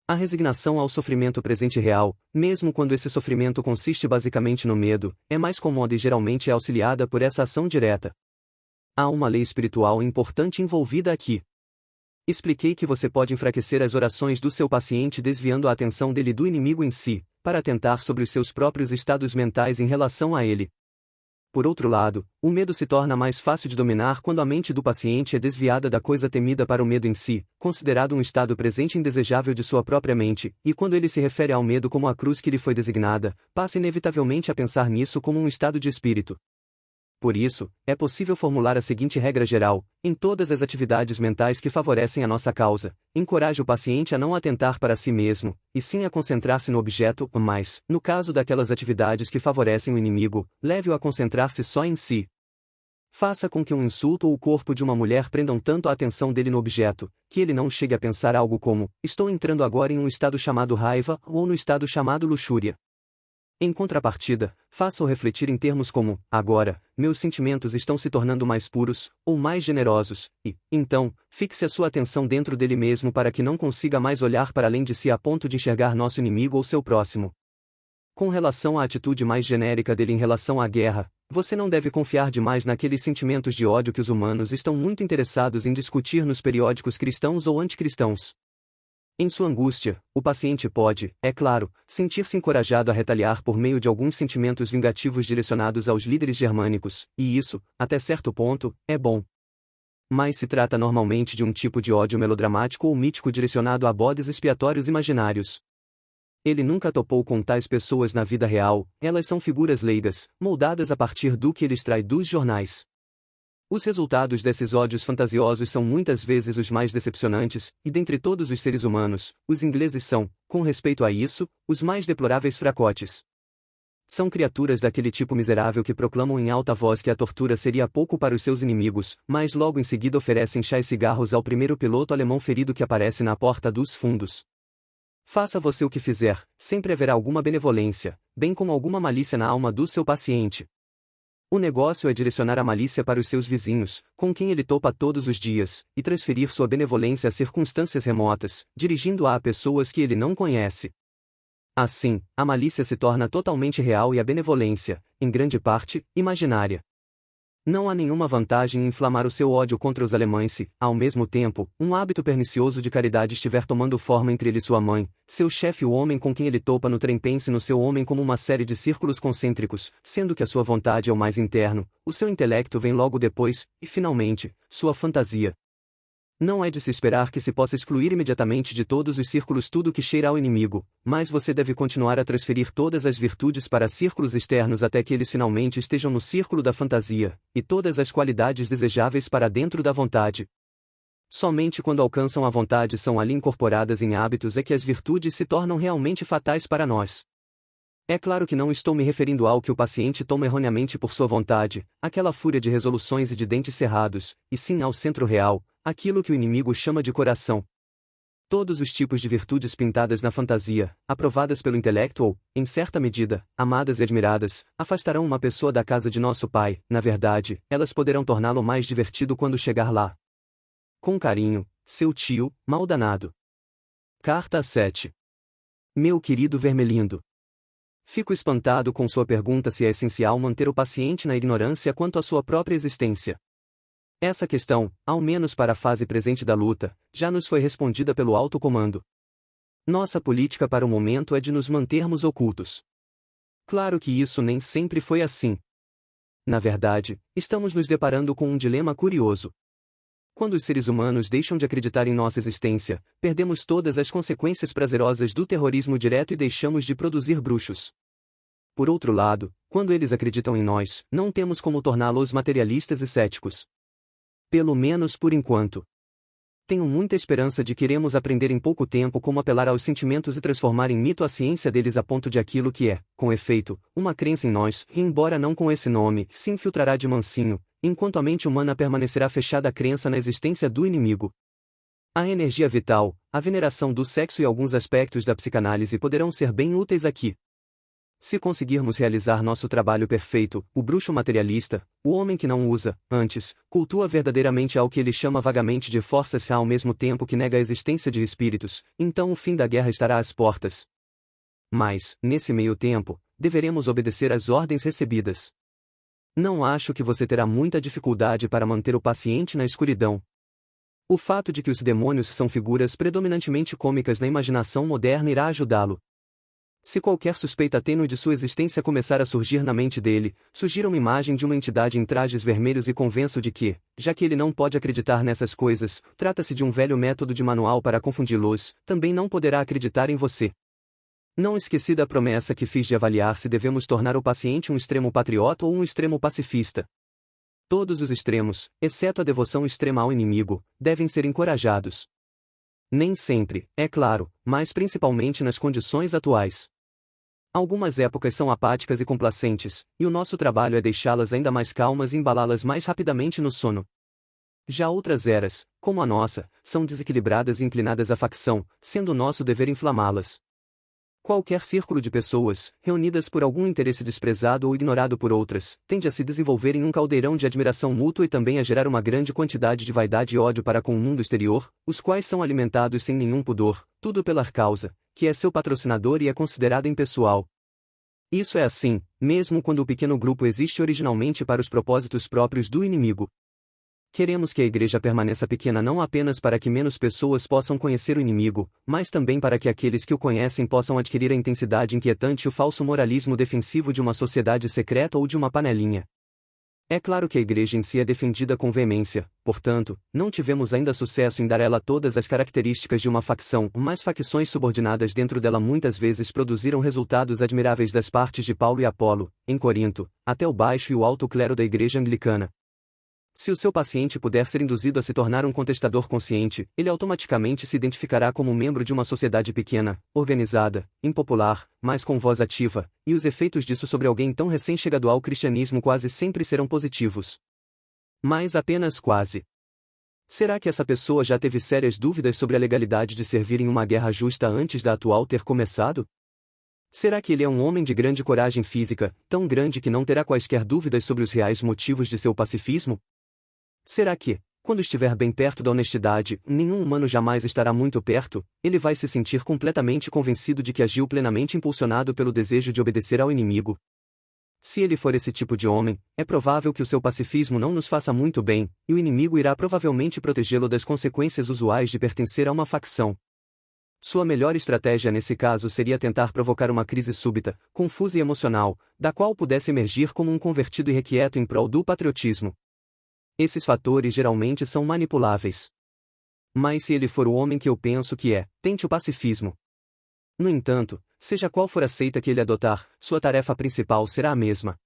A resignação ao sofrimento presente real, mesmo quando esse sofrimento consiste basicamente no medo, é mais cômoda e geralmente é auxiliada por essa ação direta. Há uma lei espiritual importante envolvida aqui. Expliquei que você pode enfraquecer as orações do seu paciente desviando a atenção dele do inimigo em si, para atentar sobre os seus próprios estados mentais em relação a ele. Por outro lado, o medo se torna mais fácil de dominar quando a mente do paciente é desviada da coisa temida para o medo em si, considerado um estado presente indesejável de sua própria mente, e quando ele se refere ao medo como a cruz que lhe foi designada, passa inevitavelmente a pensar nisso como um estado de espírito. Por isso, é possível formular a seguinte regra geral: em todas as atividades mentais que favorecem a nossa causa, encoraje o paciente a não atentar para si mesmo, e sim a concentrar-se no objeto, mas, no caso daquelas atividades que favorecem o inimigo, leve-o a concentrar-se só em si. Faça com que um insulto ou o corpo de uma mulher prendam tanto a atenção dele no objeto, que ele não chegue a pensar algo como: estou entrando agora em um estado chamado raiva, ou no estado chamado luxúria. Em contrapartida, faça-o refletir em termos como: agora, meus sentimentos estão se tornando mais puros, ou mais generosos, e, então, fixe a sua atenção dentro dele mesmo para que não consiga mais olhar para além de si a ponto de enxergar nosso inimigo ou seu próximo. Com relação à atitude mais genérica dele em relação à guerra, você não deve confiar demais naqueles sentimentos de ódio que os humanos estão muito interessados em discutir nos periódicos cristãos ou anticristãos. Em sua angústia, o paciente pode, é claro, sentir-se encorajado a retaliar por meio de alguns sentimentos vingativos direcionados aos líderes germânicos, e isso, até certo ponto, é bom. Mas se trata normalmente de um tipo de ódio melodramático ou mítico direcionado a bodes expiatórios imaginários. Ele nunca topou com tais pessoas na vida real, elas são figuras leigas, moldadas a partir do que ele extrai dos jornais. Os resultados desses ódios fantasiosos são muitas vezes os mais decepcionantes, e dentre todos os seres humanos, os ingleses são, com respeito a isso, os mais deploráveis fracotes. São criaturas daquele tipo miserável que proclamam em alta voz que a tortura seria pouco para os seus inimigos, mas logo em seguida oferecem chá e cigarros ao primeiro piloto alemão ferido que aparece na porta dos fundos. Faça você o que fizer, sempre haverá alguma benevolência, bem como alguma malícia na alma do seu paciente. O negócio é direcionar a malícia para os seus vizinhos, com quem ele topa todos os dias, e transferir sua benevolência a circunstâncias remotas, dirigindo-a a pessoas que ele não conhece. Assim, a malícia se torna totalmente real e a benevolência, em grande parte, imaginária. Não há nenhuma vantagem em inflamar o seu ódio contra os alemães se, ao mesmo tempo, um hábito pernicioso de caridade estiver tomando forma entre ele e sua mãe, seu chefe e o homem com quem ele topa no trem. Pense no seu homem como uma série de círculos concêntricos, sendo que a sua vontade é o mais interno, o seu intelecto vem logo depois, e finalmente, sua fantasia. Não é de se esperar que se possa excluir imediatamente de todos os círculos tudo que cheira ao inimigo, mas você deve continuar a transferir todas as virtudes para círculos externos até que eles finalmente estejam no círculo da fantasia, e todas as qualidades desejáveis para dentro da vontade. Somente quando alcançam a vontade são ali incorporadas em hábitos é que as virtudes se tornam realmente fatais para nós. É claro que não estou me referindo ao que o paciente toma erroneamente por sua vontade, aquela fúria de resoluções e de dentes cerrados, e sim ao centro real, aquilo que o inimigo chama de coração. Todos os tipos de virtudes pintadas na fantasia, aprovadas pelo intelecto ou, em certa medida, amadas e admiradas, afastarão uma pessoa da casa de nosso Pai. Na verdade, elas poderão torná-lo mais divertido quando chegar lá. Com carinho, seu tio, mal danado. Carta 7. Meu querido Vermelindo. Fico espantado com sua pergunta se é essencial manter o paciente na ignorância quanto à sua própria existência. Essa questão, ao menos para a fase presente da luta, já nos foi respondida pelo alto comando. Nossa política para o momento é de nos mantermos ocultos. Claro que isso nem sempre foi assim. Na verdade, estamos nos deparando com um dilema curioso. Quando os seres humanos deixam de acreditar em nossa existência, perdemos todas as consequências prazerosas do terrorismo direto e deixamos de produzir bruxos. Por outro lado, quando eles acreditam em nós, não temos como torná-los materialistas e céticos. Pelo menos por enquanto. Tenho muita esperança de que iremos aprender em pouco tempo como apelar aos sentimentos e transformar em mito a ciência deles a ponto de aquilo que é, com efeito, uma crença em nós, e embora não com esse nome, se infiltrará de mansinho, enquanto a mente humana permanecerá fechada à crença na existência do inimigo. A energia vital, a veneração do sexo e alguns aspectos da psicanálise poderão ser bem úteis aqui. Se conseguirmos realizar nosso trabalho perfeito, o bruxo materialista, o homem que não usa, antes, cultua verdadeiramente ao que ele chama vagamente de forças ao mesmo tempo que nega a existência de espíritos, então o fim da guerra estará às portas. Mas, nesse meio tempo, deveremos obedecer às ordens recebidas. Não acho que você terá muita dificuldade para manter o paciente na escuridão. O fato de que os demônios são figuras predominantemente cômicas na imaginação moderna irá ajudá-lo. Se qualquer suspeita tênue de sua existência começar a surgir na mente dele, sugira uma imagem de uma entidade em trajes vermelhos e convenço de que, já que ele não pode acreditar nessas coisas, trata-se de um velho método de manual para confundi-los, também não poderá acreditar em você. Não esqueci da promessa que fiz de avaliar se devemos tornar o paciente um extremo patriota ou um extremo pacifista. Todos os extremos, exceto a devoção extrema ao inimigo, devem ser encorajados. Nem sempre, é claro, mas principalmente nas condições atuais. Algumas épocas são apáticas e complacentes, e o nosso trabalho é deixá-las ainda mais calmas e embalá-las mais rapidamente no sono. Já outras eras, como a nossa, são desequilibradas e inclinadas à facção, sendo nosso dever inflamá-las. Qualquer círculo de pessoas, reunidas por algum interesse desprezado ou ignorado por outras, tende a se desenvolver em um caldeirão de admiração mútua e também a gerar uma grande quantidade de vaidade e ódio para com o mundo exterior, os quais são alimentados sem nenhum pudor, tudo pela causa, que é seu patrocinador e é considerada impessoal. Isso é assim, mesmo quando o pequeno grupo existe originalmente para os propósitos próprios do inimigo. Queremos que a igreja permaneça pequena não apenas para que menos pessoas possam conhecer o inimigo, mas também para que aqueles que o conhecem possam adquirir a intensidade inquietante e o falso moralismo defensivo de uma sociedade secreta ou de uma panelinha. É claro que a igreja em si é defendida com veemência, portanto, não tivemos ainda sucesso em dar a ela todas as características de uma facção, mas facções subordinadas dentro dela muitas vezes produziram resultados admiráveis das partes de Paulo e Apolo, em Corinto, até o baixo e o alto clero da igreja anglicana. Se o seu paciente puder ser induzido a se tornar um contestador consciente, ele automaticamente se identificará como membro de uma sociedade pequena, organizada, impopular, mas com voz ativa, e os efeitos disso sobre alguém tão recém-chegado ao cristianismo quase sempre serão positivos. Mas apenas quase. Será que essa pessoa já teve sérias dúvidas sobre a legalidade de servir em uma guerra justa antes da atual ter começado? Será que ele é um homem de grande coragem física, tão grande que não terá quaisquer dúvidas sobre os reais motivos de seu pacifismo? Será que, quando estiver bem perto da honestidade, nenhum humano jamais estará muito perto, ele vai se sentir completamente convencido de que agiu plenamente impulsionado pelo desejo de obedecer ao inimigo? Se ele for esse tipo de homem, é provável que o seu pacifismo não nos faça muito bem, e o inimigo irá provavelmente protegê-lo das consequências usuais de pertencer a uma facção. Sua melhor estratégia nesse caso seria tentar provocar uma crise súbita, confusa e emocional, da qual pudesse emergir como um convertido irrequieto em prol do patriotismo. Esses fatores geralmente são manipuláveis. Mas se ele for o homem que eu penso que é, tente o pacifismo. No entanto, seja qual for a seita que ele adotar, sua tarefa principal será a mesma.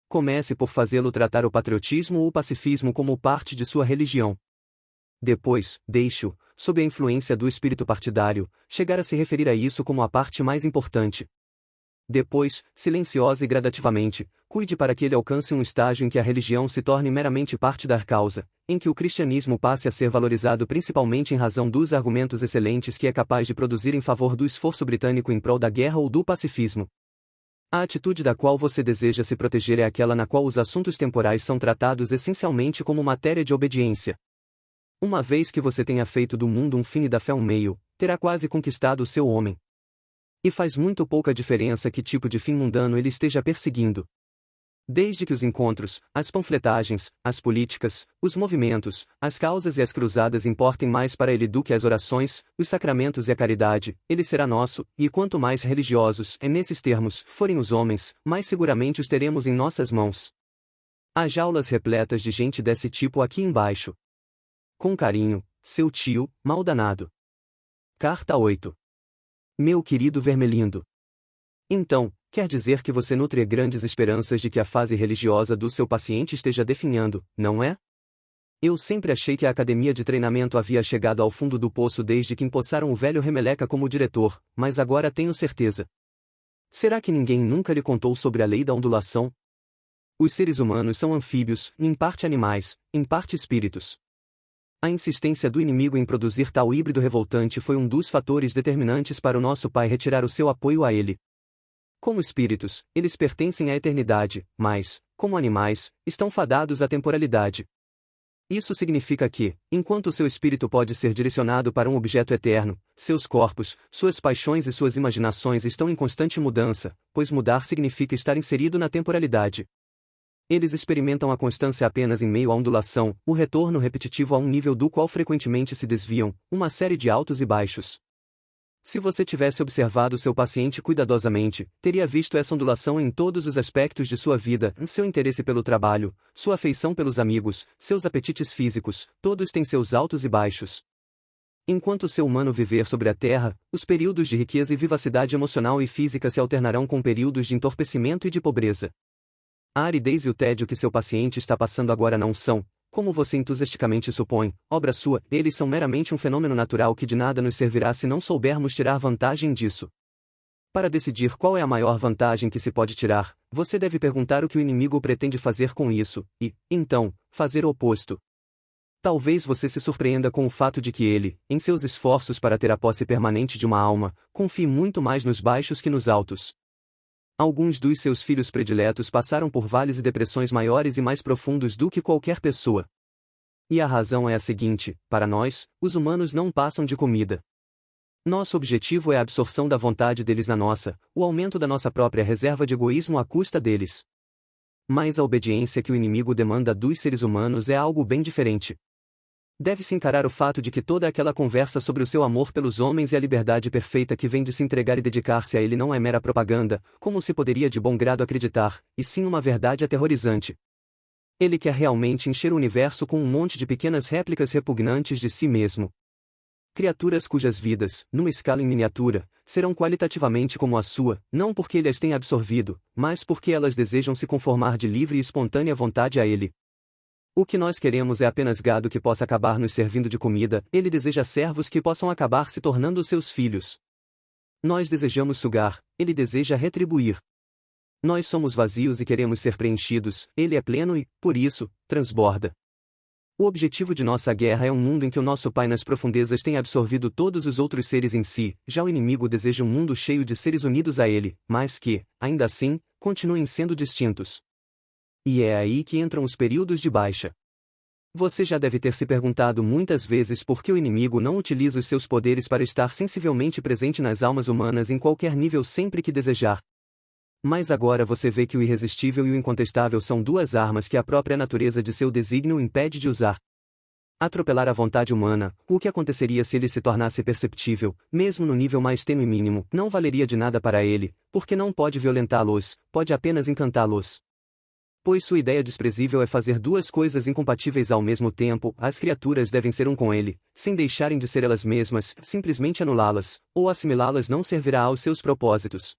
Comece por fazê-lo tratar o patriotismo ou o pacifismo como parte de sua religião. Depois, deixe-o, sob a influência do espírito partidário, chegar a se referir a isso como a parte mais importante. Depois, silenciosa e gradativamente, cuide para que ele alcance um estágio em que a religião se torne meramente parte da causa, em que o cristianismo passe a ser valorizado principalmente em razão dos argumentos excelentes que é capaz de produzir em favor do esforço britânico em prol da guerra ou do pacifismo. A atitude da qual você deseja se proteger é aquela na qual os assuntos temporais são tratados essencialmente como matéria de obediência. Uma vez que você tenha feito do mundo um fim e da fé um meio, terá quase conquistado o seu homem. E faz muito pouca diferença que tipo de fim mundano ele esteja perseguindo. Desde que os encontros, as panfletagens, as políticas, os movimentos, as causas e as cruzadas importem mais para ele do que as orações, os sacramentos e a caridade, ele será nosso, e quanto mais religiosos, nesses termos, forem os homens, mais seguramente os teremos em nossas mãos. Há jaulas repletas de gente desse tipo aqui embaixo. Com carinho, seu tio, mal danado. Carta 8. Meu querido Vermelindo. Então, quer dizer que você nutre grandes esperanças de que a fase religiosa do seu paciente esteja definhando, não é? Eu sempre achei que a academia de treinamento havia chegado ao fundo do poço desde que empossaram o velho Remeleca como diretor, mas agora tenho certeza. Será que ninguém nunca lhe contou sobre a lei da ondulação? Os seres humanos são anfíbios, em parte animais, em parte espíritos. A insistência do inimigo em produzir tal híbrido revoltante foi um dos fatores determinantes para o nosso pai retirar o seu apoio a ele. Como espíritos, eles pertencem à eternidade, mas, como animais, estão fadados à temporalidade. Isso significa que, enquanto seu espírito pode ser direcionado para um objeto eterno, seus corpos, suas paixões e suas imaginações estão em constante mudança, pois mudar significa estar inserido na temporalidade. Eles experimentam a constância apenas em meio à ondulação, o retorno repetitivo a um nível do qual frequentemente se desviam, uma série de altos e baixos. Se você tivesse observado seu paciente cuidadosamente, teria visto essa ondulação em todos os aspectos de sua vida, seu interesse pelo trabalho, sua afeição pelos amigos, seus apetites físicos, todos têm seus altos e baixos. Enquanto o ser humano viver sobre a Terra, os períodos de riqueza e vivacidade emocional e física se alternarão com períodos de entorpecimento e de pobreza. A aridez e o tédio que seu paciente está passando agora não são, como você entusiasticamente supõe, obra sua, eles são meramente um fenômeno natural que de nada nos servirá se não soubermos tirar vantagem disso. Para decidir qual é a maior vantagem que se pode tirar, você deve perguntar o que o inimigo pretende fazer com isso, e, então, fazer o oposto. Talvez você se surpreenda com o fato de que ele, em seus esforços para ter a posse permanente de uma alma, confie muito mais nos baixos que nos altos. Alguns dos seus filhos prediletos passaram por vales e depressões maiores e mais profundos do que qualquer pessoa. E a razão é a seguinte: para nós, os humanos não passam de comida. Nosso objetivo é a absorção da vontade deles na nossa, o aumento da nossa própria reserva de egoísmo à custa deles. Mas a obediência que o inimigo demanda dos seres humanos é algo bem diferente. Deve-se encarar o fato de que toda aquela conversa sobre o seu amor pelos homens e a liberdade perfeita que vem de se entregar e dedicar-se a ele não é mera propaganda, como se poderia de bom grado acreditar, e sim uma verdade aterrorizante. Ele quer realmente encher o universo com um monte de pequenas réplicas repugnantes de si mesmo. Criaturas cujas vidas, numa escala em miniatura, serão qualitativamente como a sua, não porque ele as tenha absorvido, mas porque elas desejam se conformar de livre e espontânea vontade a ele. O que nós queremos é apenas gado que possa acabar nos servindo de comida, ele deseja servos que possam acabar se tornando seus filhos. Nós desejamos sugar, ele deseja retribuir. Nós somos vazios e queremos ser preenchidos, ele é pleno e, por isso, transborda. O objetivo de nossa guerra é um mundo em que o nosso Pai nas profundezas tenha absorvido todos os outros seres em si, já o inimigo deseja um mundo cheio de seres unidos a ele, mas que, ainda assim, continuem sendo distintos. E é aí que entram os períodos de baixa. Você já deve ter se perguntado muitas vezes por que o inimigo não utiliza os seus poderes para estar sensivelmente presente nas almas humanas em qualquer nível sempre que desejar. Mas agora você vê que o irresistível e o incontestável são duas armas que a própria natureza de seu desígnio impede de usar. Atropelar a vontade humana, o que aconteceria se ele se tornasse perceptível, mesmo no nível mais tênue e mínimo, não valeria de nada para ele, porque não pode violentá-los, pode apenas encantá-los. Pois sua ideia desprezível é fazer duas coisas incompatíveis ao mesmo tempo, as criaturas devem ser um com ele, sem deixarem de ser elas mesmas, simplesmente anulá-las, ou assimilá-las não servirá aos seus propósitos.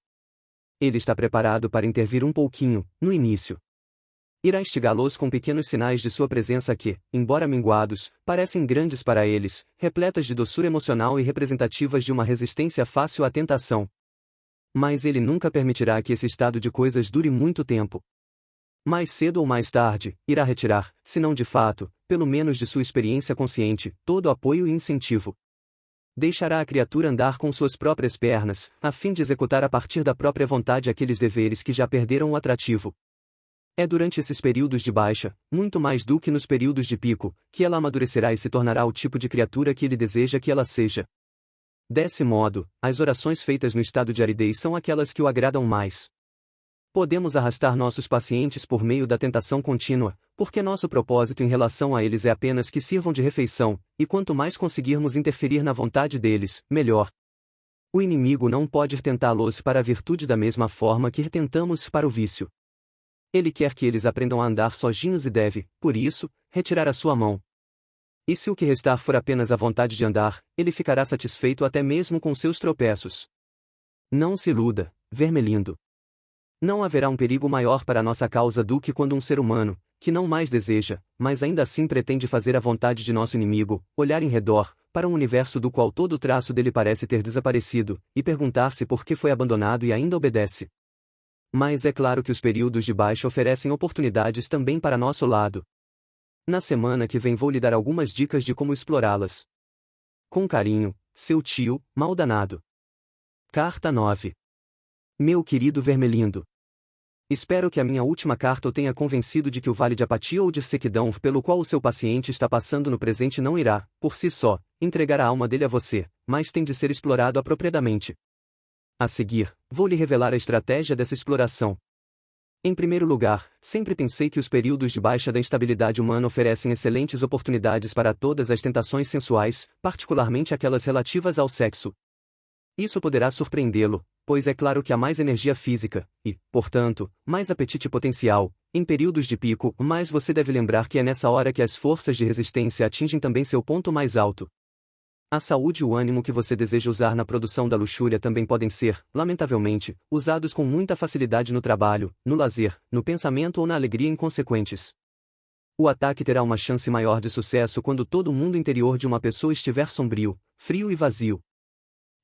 Ele está preparado para intervir um pouquinho, no início. Irá instigá-los com pequenos sinais de sua presença que, embora minguados, parecem grandes para eles, repletas de doçura emocional e representativas de uma resistência fácil à tentação. Mas ele nunca permitirá que esse estado de coisas dure muito tempo. Mais cedo ou mais tarde, irá retirar, se não de fato, pelo menos de sua experiência consciente, todo apoio e incentivo. Deixará a criatura andar com suas próprias pernas, a fim de executar a partir da própria vontade aqueles deveres que já perderam o atrativo. É durante esses períodos de baixa, muito mais do que nos períodos de pico, que ela amadurecerá e se tornará o tipo de criatura que ele deseja que ela seja. Desse modo, as orações feitas no estado de aridez são aquelas que o agradam mais. Podemos arrastar nossos pacientes por meio da tentação contínua, porque nosso propósito em relação a eles é apenas que sirvam de refeição, e quanto mais conseguirmos interferir na vontade deles, melhor. O inimigo não pode tentá-los para a virtude da mesma forma que tentamos para o vício. Ele quer que eles aprendam a andar sozinhos e deve, por isso, retirar a sua mão. E se o que restar for apenas a vontade de andar, ele ficará satisfeito até mesmo com seus tropeços. Não se iluda, Vermelindo. Não haverá um perigo maior para nossa causa do que quando um ser humano, que não mais deseja, mas ainda assim pretende fazer a vontade de nosso inimigo, olhar em redor, para um universo do qual todo o traço dele parece ter desaparecido, e perguntar-se por que foi abandonado e ainda obedece. Mas é claro que os períodos de baixa oferecem oportunidades também para nosso lado. Na semana que vem vou lhe dar algumas dicas de como explorá-las. Com carinho, seu tio, mal danado. Carta 9. Meu querido Vermelindo. Espero que a minha última carta o tenha convencido de que o vale de apatia ou de sequidão pelo qual o seu paciente está passando no presente não irá, por si só, entregar a alma dele a você, mas tem de ser explorado apropriadamente. A seguir, vou lhe revelar a estratégia dessa exploração. Em primeiro lugar, sempre pensei que os períodos de baixa da instabilidade humana oferecem excelentes oportunidades para todas as tentações sensuais, particularmente aquelas relativas ao sexo. Isso poderá surpreendê-lo, pois é claro que há mais energia física, e, portanto, mais apetite potencial, em períodos de pico, mas você deve lembrar que é nessa hora que as forças de resistência atingem também seu ponto mais alto. A saúde e o ânimo que você deseja usar na produção da luxúria também podem ser, lamentavelmente, usados com muita facilidade no trabalho, no lazer, no pensamento ou na alegria inconsequentes. O ataque terá uma chance maior de sucesso quando todo o mundo interior de uma pessoa estiver sombrio, frio e vazio.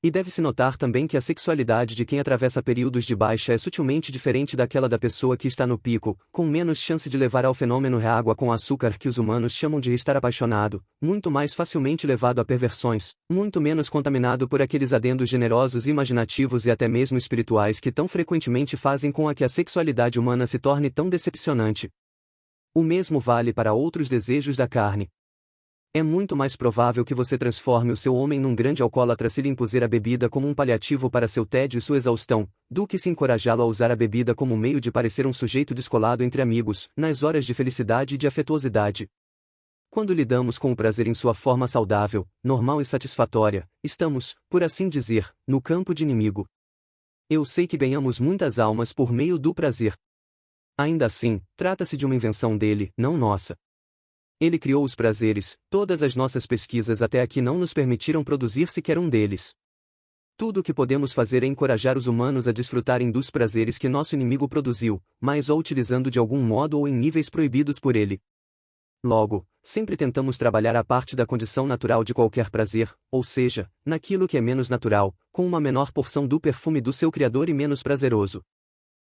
E deve-se notar também que a sexualidade de quem atravessa períodos de baixa é sutilmente diferente daquela da pessoa que está no pico, com menos chance de levar ao fenômeno água com açúcar que os humanos chamam de estar apaixonado, muito mais facilmente levado a perversões, muito menos contaminado por aqueles adendos generosos e imaginativos e até mesmo espirituais que tão frequentemente fazem com que a sexualidade humana se torne tão decepcionante. O mesmo vale para outros desejos da carne. É muito mais provável que você transforme o seu homem num grande alcoólatra se lhe impuser a bebida como um paliativo para seu tédio e sua exaustão, do que se encorajá-lo a usar a bebida como meio de parecer um sujeito descolado entre amigos, nas horas de felicidade e de afetuosidade. Quando lidamos com o prazer em sua forma saudável, normal e satisfatória, estamos, por assim dizer, no campo de inimigo. Eu sei que ganhamos muitas almas por meio do prazer. Ainda assim, trata-se de uma invenção dele, não nossa. Ele criou os prazeres, todas as nossas pesquisas até aqui não nos permitiram produzir sequer um deles. Tudo o que podemos fazer é encorajar os humanos a desfrutarem dos prazeres que nosso inimigo produziu, mas ou utilizando de algum modo ou em níveis proibidos por ele. Logo, sempre tentamos trabalhar a parte da condição natural de qualquer prazer, ou seja, naquilo que é menos natural, com uma menor porção do perfume do seu criador e menos prazeroso.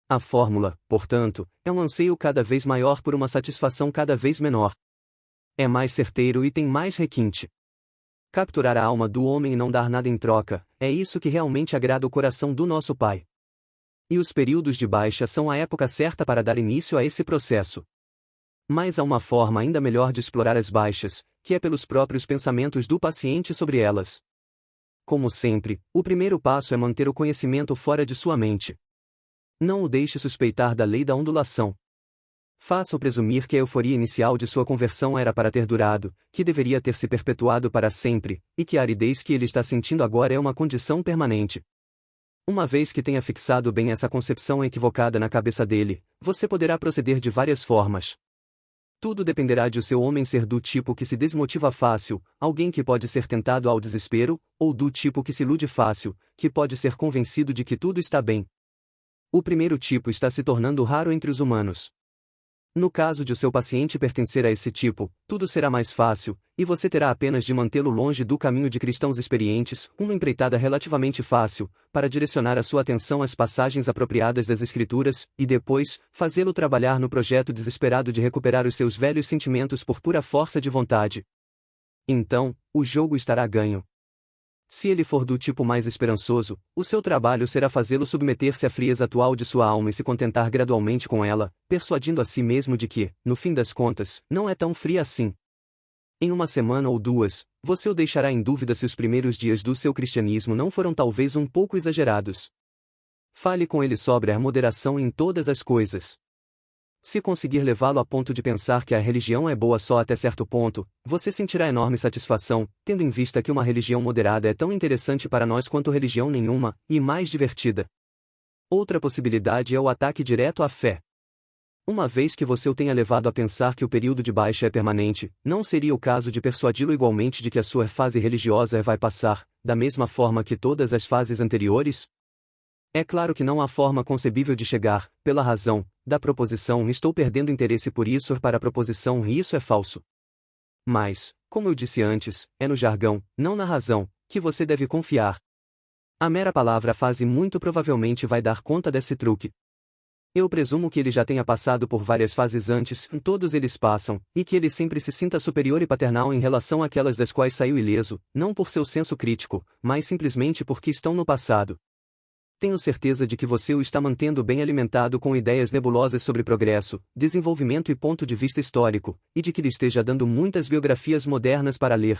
A fórmula, portanto, é um anseio cada vez maior por uma satisfação cada vez menor. É mais certeiro e tem mais requinte. Capturar a alma do homem e não dar nada em troca, é isso que realmente agrada o coração do nosso Pai. E os períodos de baixa são a época certa para dar início a esse processo. Mas há uma forma ainda melhor de explorar as baixas, que é pelos próprios pensamentos do paciente sobre elas. Como sempre, o primeiro passo é manter o conhecimento fora de sua mente. Não o deixe suspeitar da lei da ondulação. Faça-o presumir que a euforia inicial de sua conversão era para ter durado, que deveria ter se perpetuado para sempre, e que a aridez que ele está sentindo agora é uma condição permanente. Uma vez que tenha fixado bem essa concepção equivocada na cabeça dele, você poderá proceder de várias formas. Tudo dependerá de o seu homem ser do tipo que se desmotiva fácil, alguém que pode ser tentado ao desespero, ou do tipo que se ilude fácil, que pode ser convencido de que tudo está bem. O primeiro tipo está se tornando raro entre os humanos. No caso de o seu paciente pertencer a esse tipo, tudo será mais fácil, e você terá apenas de mantê-lo longe do caminho de cristãos experientes, uma empreitada relativamente fácil, para direcionar a sua atenção às passagens apropriadas das Escrituras, e depois, fazê-lo trabalhar no projeto desesperado de recuperar os seus velhos sentimentos por pura força de vontade. Então, o jogo estará ganho. Se ele for do tipo mais esperançoso, o seu trabalho será fazê-lo submeter-se à frieza atual de sua alma e se contentar gradualmente com ela, persuadindo a si mesmo de que, no fim das contas, não é tão fria assim. Em uma semana ou duas, você o deixará em dúvida se os primeiros dias do seu cristianismo não foram talvez um pouco exagerados. Fale com ele sobre a moderação em todas as coisas. Se conseguir levá-lo a ponto de pensar que a religião é boa só até certo ponto, você sentirá enorme satisfação, tendo em vista que uma religião moderada é tão interessante para nós quanto religião nenhuma, e mais divertida. Outra possibilidade é o ataque direto à fé. Uma vez que você o tenha levado a pensar que o período de baixa é permanente, não seria o caso de persuadi-lo igualmente de que a sua fase religiosa vai passar, da mesma forma que todas as fases anteriores? É claro que não há forma concebível de chegar, pela razão, da proposição estou perdendo interesse por isso para a proposição e isso é falso. Mas, como eu disse antes, é no jargão, não na razão, que você deve confiar. A mera palavra fase muito provavelmente vai dar conta desse truque. Eu presumo que ele já tenha passado por várias fases antes, todos eles passam, e que ele sempre se sinta superior e paternal em relação àquelas das quais saiu ileso, não por seu senso crítico, mas simplesmente porque estão no passado. Tenho certeza de que você o está mantendo bem alimentado com ideias nebulosas sobre progresso, desenvolvimento e ponto de vista histórico, e de que lhe esteja dando muitas biografias modernas para ler.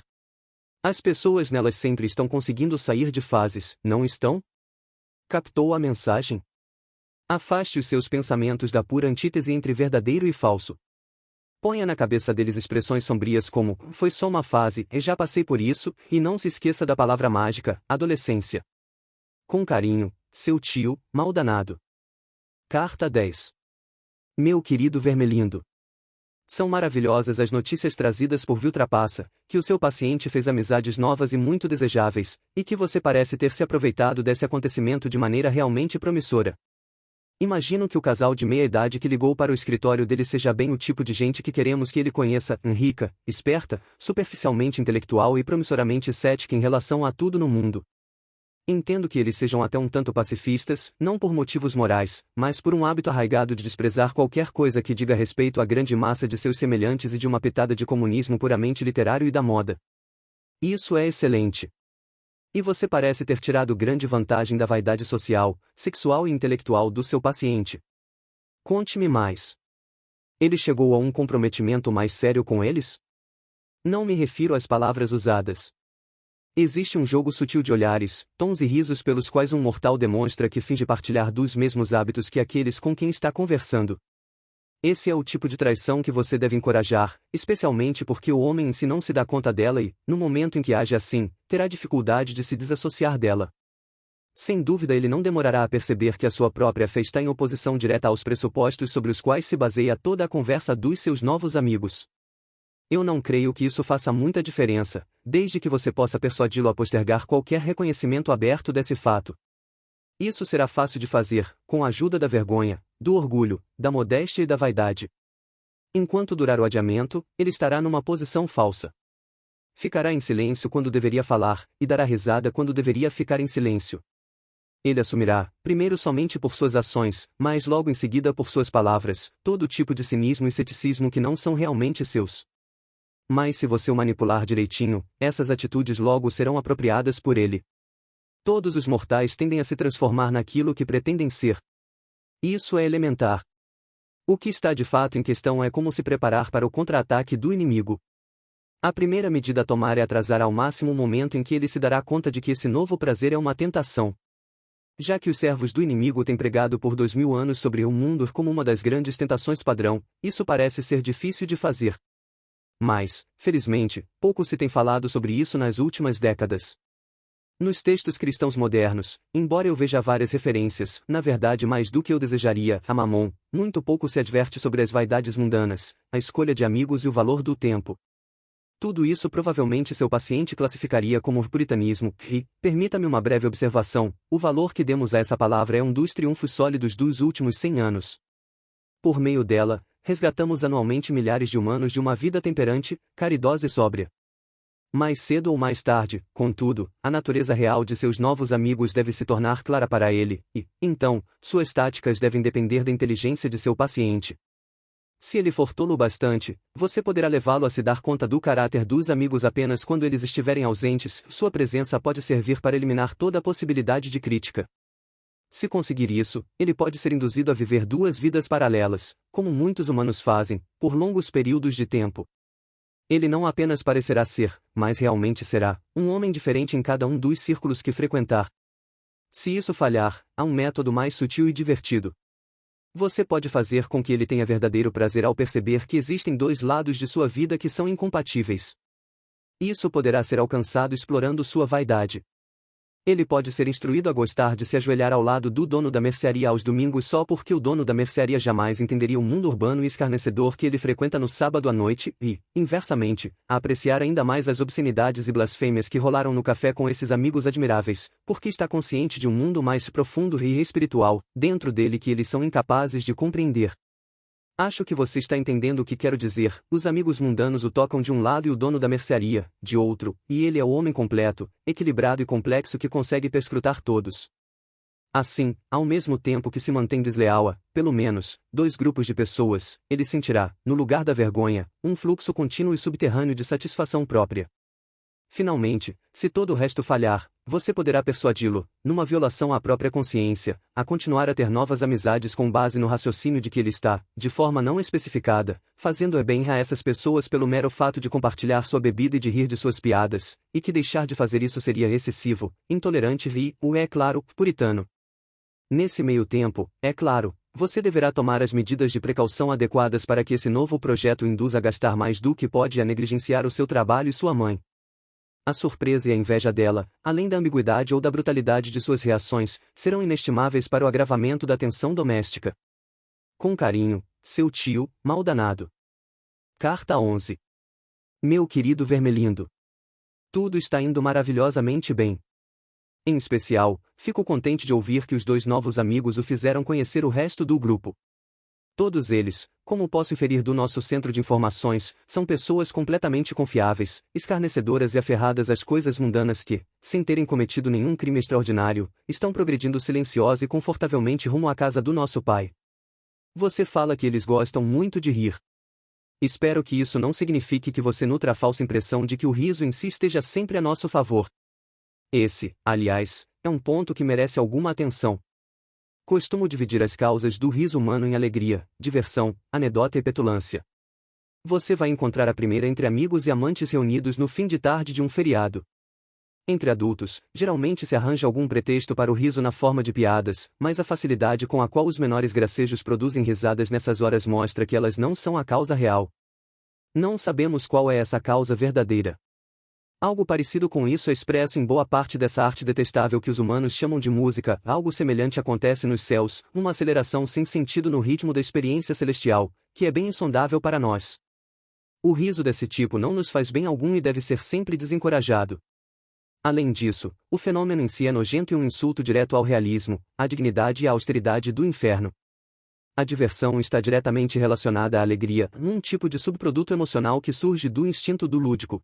As pessoas nelas sempre estão conseguindo sair de fases, não estão? Captou a mensagem? Afaste os seus pensamentos da pura antítese entre verdadeiro e falso. Ponha na cabeça deles expressões sombrias como, foi só uma fase, e já passei por isso, e não se esqueça da palavra mágica, adolescência. Com carinho, seu tio, mal danado. Carta 10. Meu querido Vermelindo. São maravilhosas as notícias trazidas por Viltrapassa, que o seu paciente fez amizades novas e muito desejáveis, e que você parece ter se aproveitado desse acontecimento de maneira realmente promissora. Imagino que o casal de meia-idade que ligou para o escritório dele seja bem o tipo de gente que queremos que ele conheça, rica, esperta, superficialmente intelectual e promissoramente cética em relação a tudo no mundo. Entendo que eles sejam até um tanto pacifistas, não por motivos morais, mas por um hábito arraigado de desprezar qualquer coisa que diga respeito à grande massa de seus semelhantes e de uma pitada de comunismo puramente literário e da moda. Isso é excelente. E você parece ter tirado grande vantagem da vaidade social, sexual e intelectual do seu paciente. Conte-me mais. Ele chegou a um comprometimento mais sério com eles? Não me refiro às palavras usadas. Existe um jogo sutil de olhares, tons e risos pelos quais um mortal demonstra que finge partilhar dos mesmos hábitos que aqueles com quem está conversando. Esse é o tipo de traição que você deve encorajar, especialmente porque o homem em si não se dá conta dela e, no momento em que age assim, terá dificuldade de se desassociar dela. Sem dúvida ele não demorará a perceber que a sua própria fé está em oposição direta aos pressupostos sobre os quais se baseia toda a conversa dos seus novos amigos. Eu não creio que isso faça muita diferença, desde que você possa persuadi-lo a postergar qualquer reconhecimento aberto desse fato. Isso será fácil de fazer, com a ajuda da vergonha, do orgulho, da modéstia e da vaidade. Enquanto durar o adiamento, ele estará numa posição falsa. Ficará em silêncio quando deveria falar, e dará risada quando deveria ficar em silêncio. Ele assumirá, primeiro somente por suas ações, mas logo em seguida por suas palavras, todo tipo de cinismo e ceticismo que não são realmente seus. Mas se você o manipular direitinho, essas atitudes logo serão apropriadas por ele. Todos os mortais tendem a se transformar naquilo que pretendem ser. Isso é elementar. O que está de fato em questão é como se preparar para o contra-ataque do inimigo. A primeira medida a tomar é atrasar ao máximo o momento em que ele se dará conta de que esse novo prazer é uma tentação. Já que os servos do inimigo têm pregado por 2000 anos sobre o mundo como uma das grandes tentações padrão, isso parece ser difícil de fazer. Mas, felizmente, pouco se tem falado sobre isso nas últimas décadas. Nos textos cristãos modernos, embora eu veja várias referências, na verdade mais do que eu desejaria, a Mamon, muito pouco se adverte sobre as vaidades mundanas, a escolha de amigos e o valor do tempo. Tudo isso provavelmente seu paciente classificaria como puritanismo, e, permita-me uma breve observação, o valor que demos a essa palavra é um dos triunfos sólidos dos últimos 100 anos. Por meio dela, resgatamos anualmente milhares de humanos de uma vida temperante, caridosa e sóbria. Mais cedo ou mais tarde, contudo, a natureza real de seus novos amigos deve se tornar clara para ele, e, então, suas táticas devem depender da inteligência de seu paciente. Se ele for tolo bastante, você poderá levá-lo a se dar conta do caráter dos amigos apenas quando eles estiverem ausentes, sua presença pode servir para eliminar toda a possibilidade de crítica. Se conseguir isso, ele pode ser induzido a viver duas vidas paralelas, como muitos humanos fazem, por longos períodos de tempo. Ele não apenas parecerá ser, mas realmente será, um homem diferente em cada um dos círculos que frequentar. Se isso falhar, há um método mais sutil e divertido. Você pode fazer com que ele tenha verdadeiro prazer ao perceber que existem dois lados de sua vida que são incompatíveis. Isso poderá ser alcançado explorando sua vaidade. Ele pode ser instruído a gostar de se ajoelhar ao lado do dono da mercearia aos domingos só porque o dono da mercearia jamais entenderia o mundo urbano e escarnecedor que ele frequenta no sábado à noite e, inversamente, a apreciar ainda mais as obscenidades e blasfêmias que rolaram no café com esses amigos admiráveis, porque está consciente de um mundo mais profundo e espiritual, dentro dele que eles são incapazes de compreender. Acho que você está entendendo o que quero dizer. Os amigos mundanos o tocam de um lado e o dono da mercearia, de outro, e ele é o homem completo, equilibrado e complexo que consegue perscrutar todos. Assim, ao mesmo tempo que se mantém desleal a, pelo menos, dois grupos de pessoas, ele sentirá, no lugar da vergonha, um fluxo contínuo e subterrâneo de satisfação própria. Finalmente, se todo o resto falhar, você poderá persuadi-lo, numa violação à própria consciência, a continuar a ter novas amizades com base no raciocínio de que ele está, de forma não especificada, fazendo bem a essas pessoas pelo mero fato de compartilhar sua bebida e de rir de suas piadas, e que deixar de fazer isso seria excessivo, intolerante e, é claro, puritano. Nesse meio tempo, é claro, você deverá tomar as medidas de precaução adequadas para que esse novo projeto o induza a gastar mais do que pode e a negligenciar o seu trabalho e sua mãe. A surpresa e a inveja dela, além da ambiguidade ou da brutalidade de suas reações, serão inestimáveis para o agravamento da tensão doméstica. Com carinho, seu tio, mal danado. Carta 11. Meu querido Vermelindo. Tudo está indo maravilhosamente bem. Em especial, fico contente de ouvir que os dois novos amigos o fizeram conhecer o resto do grupo. Todos eles, como posso inferir do nosso centro de informações, são pessoas completamente confiáveis, escarnecedoras e aferradas às coisas mundanas que, sem terem cometido nenhum crime extraordinário, estão progredindo silenciosa e confortavelmente rumo à casa do nosso pai. Você fala que eles gostam muito de rir. Espero que isso não signifique que você nutra a falsa impressão de que o riso em si esteja sempre a nosso favor. Esse, aliás, é um ponto que merece alguma atenção. Costumo dividir as causas do riso humano em alegria, diversão, anedota e petulância. Você vai encontrar a primeira entre amigos e amantes reunidos no fim de tarde de um feriado. Entre adultos, geralmente se arranja algum pretexto para o riso na forma de piadas, mas a facilidade com a qual os menores gracejos produzem risadas nessas horas mostra que elas não são a causa real. Não sabemos qual é essa causa verdadeira. Algo parecido com isso é expresso em boa parte dessa arte detestável que os humanos chamam de música. Algo semelhante acontece nos céus, uma aceleração sem sentido no ritmo da experiência celestial, que é bem insondável para nós. O riso desse tipo não nos faz bem algum e deve ser sempre desencorajado. Além disso, o fenômeno em si é nojento e um insulto direto ao realismo, à dignidade e à austeridade do inferno. A diversão está diretamente relacionada à alegria, um tipo de subproduto emocional que surge do instinto do lúdico.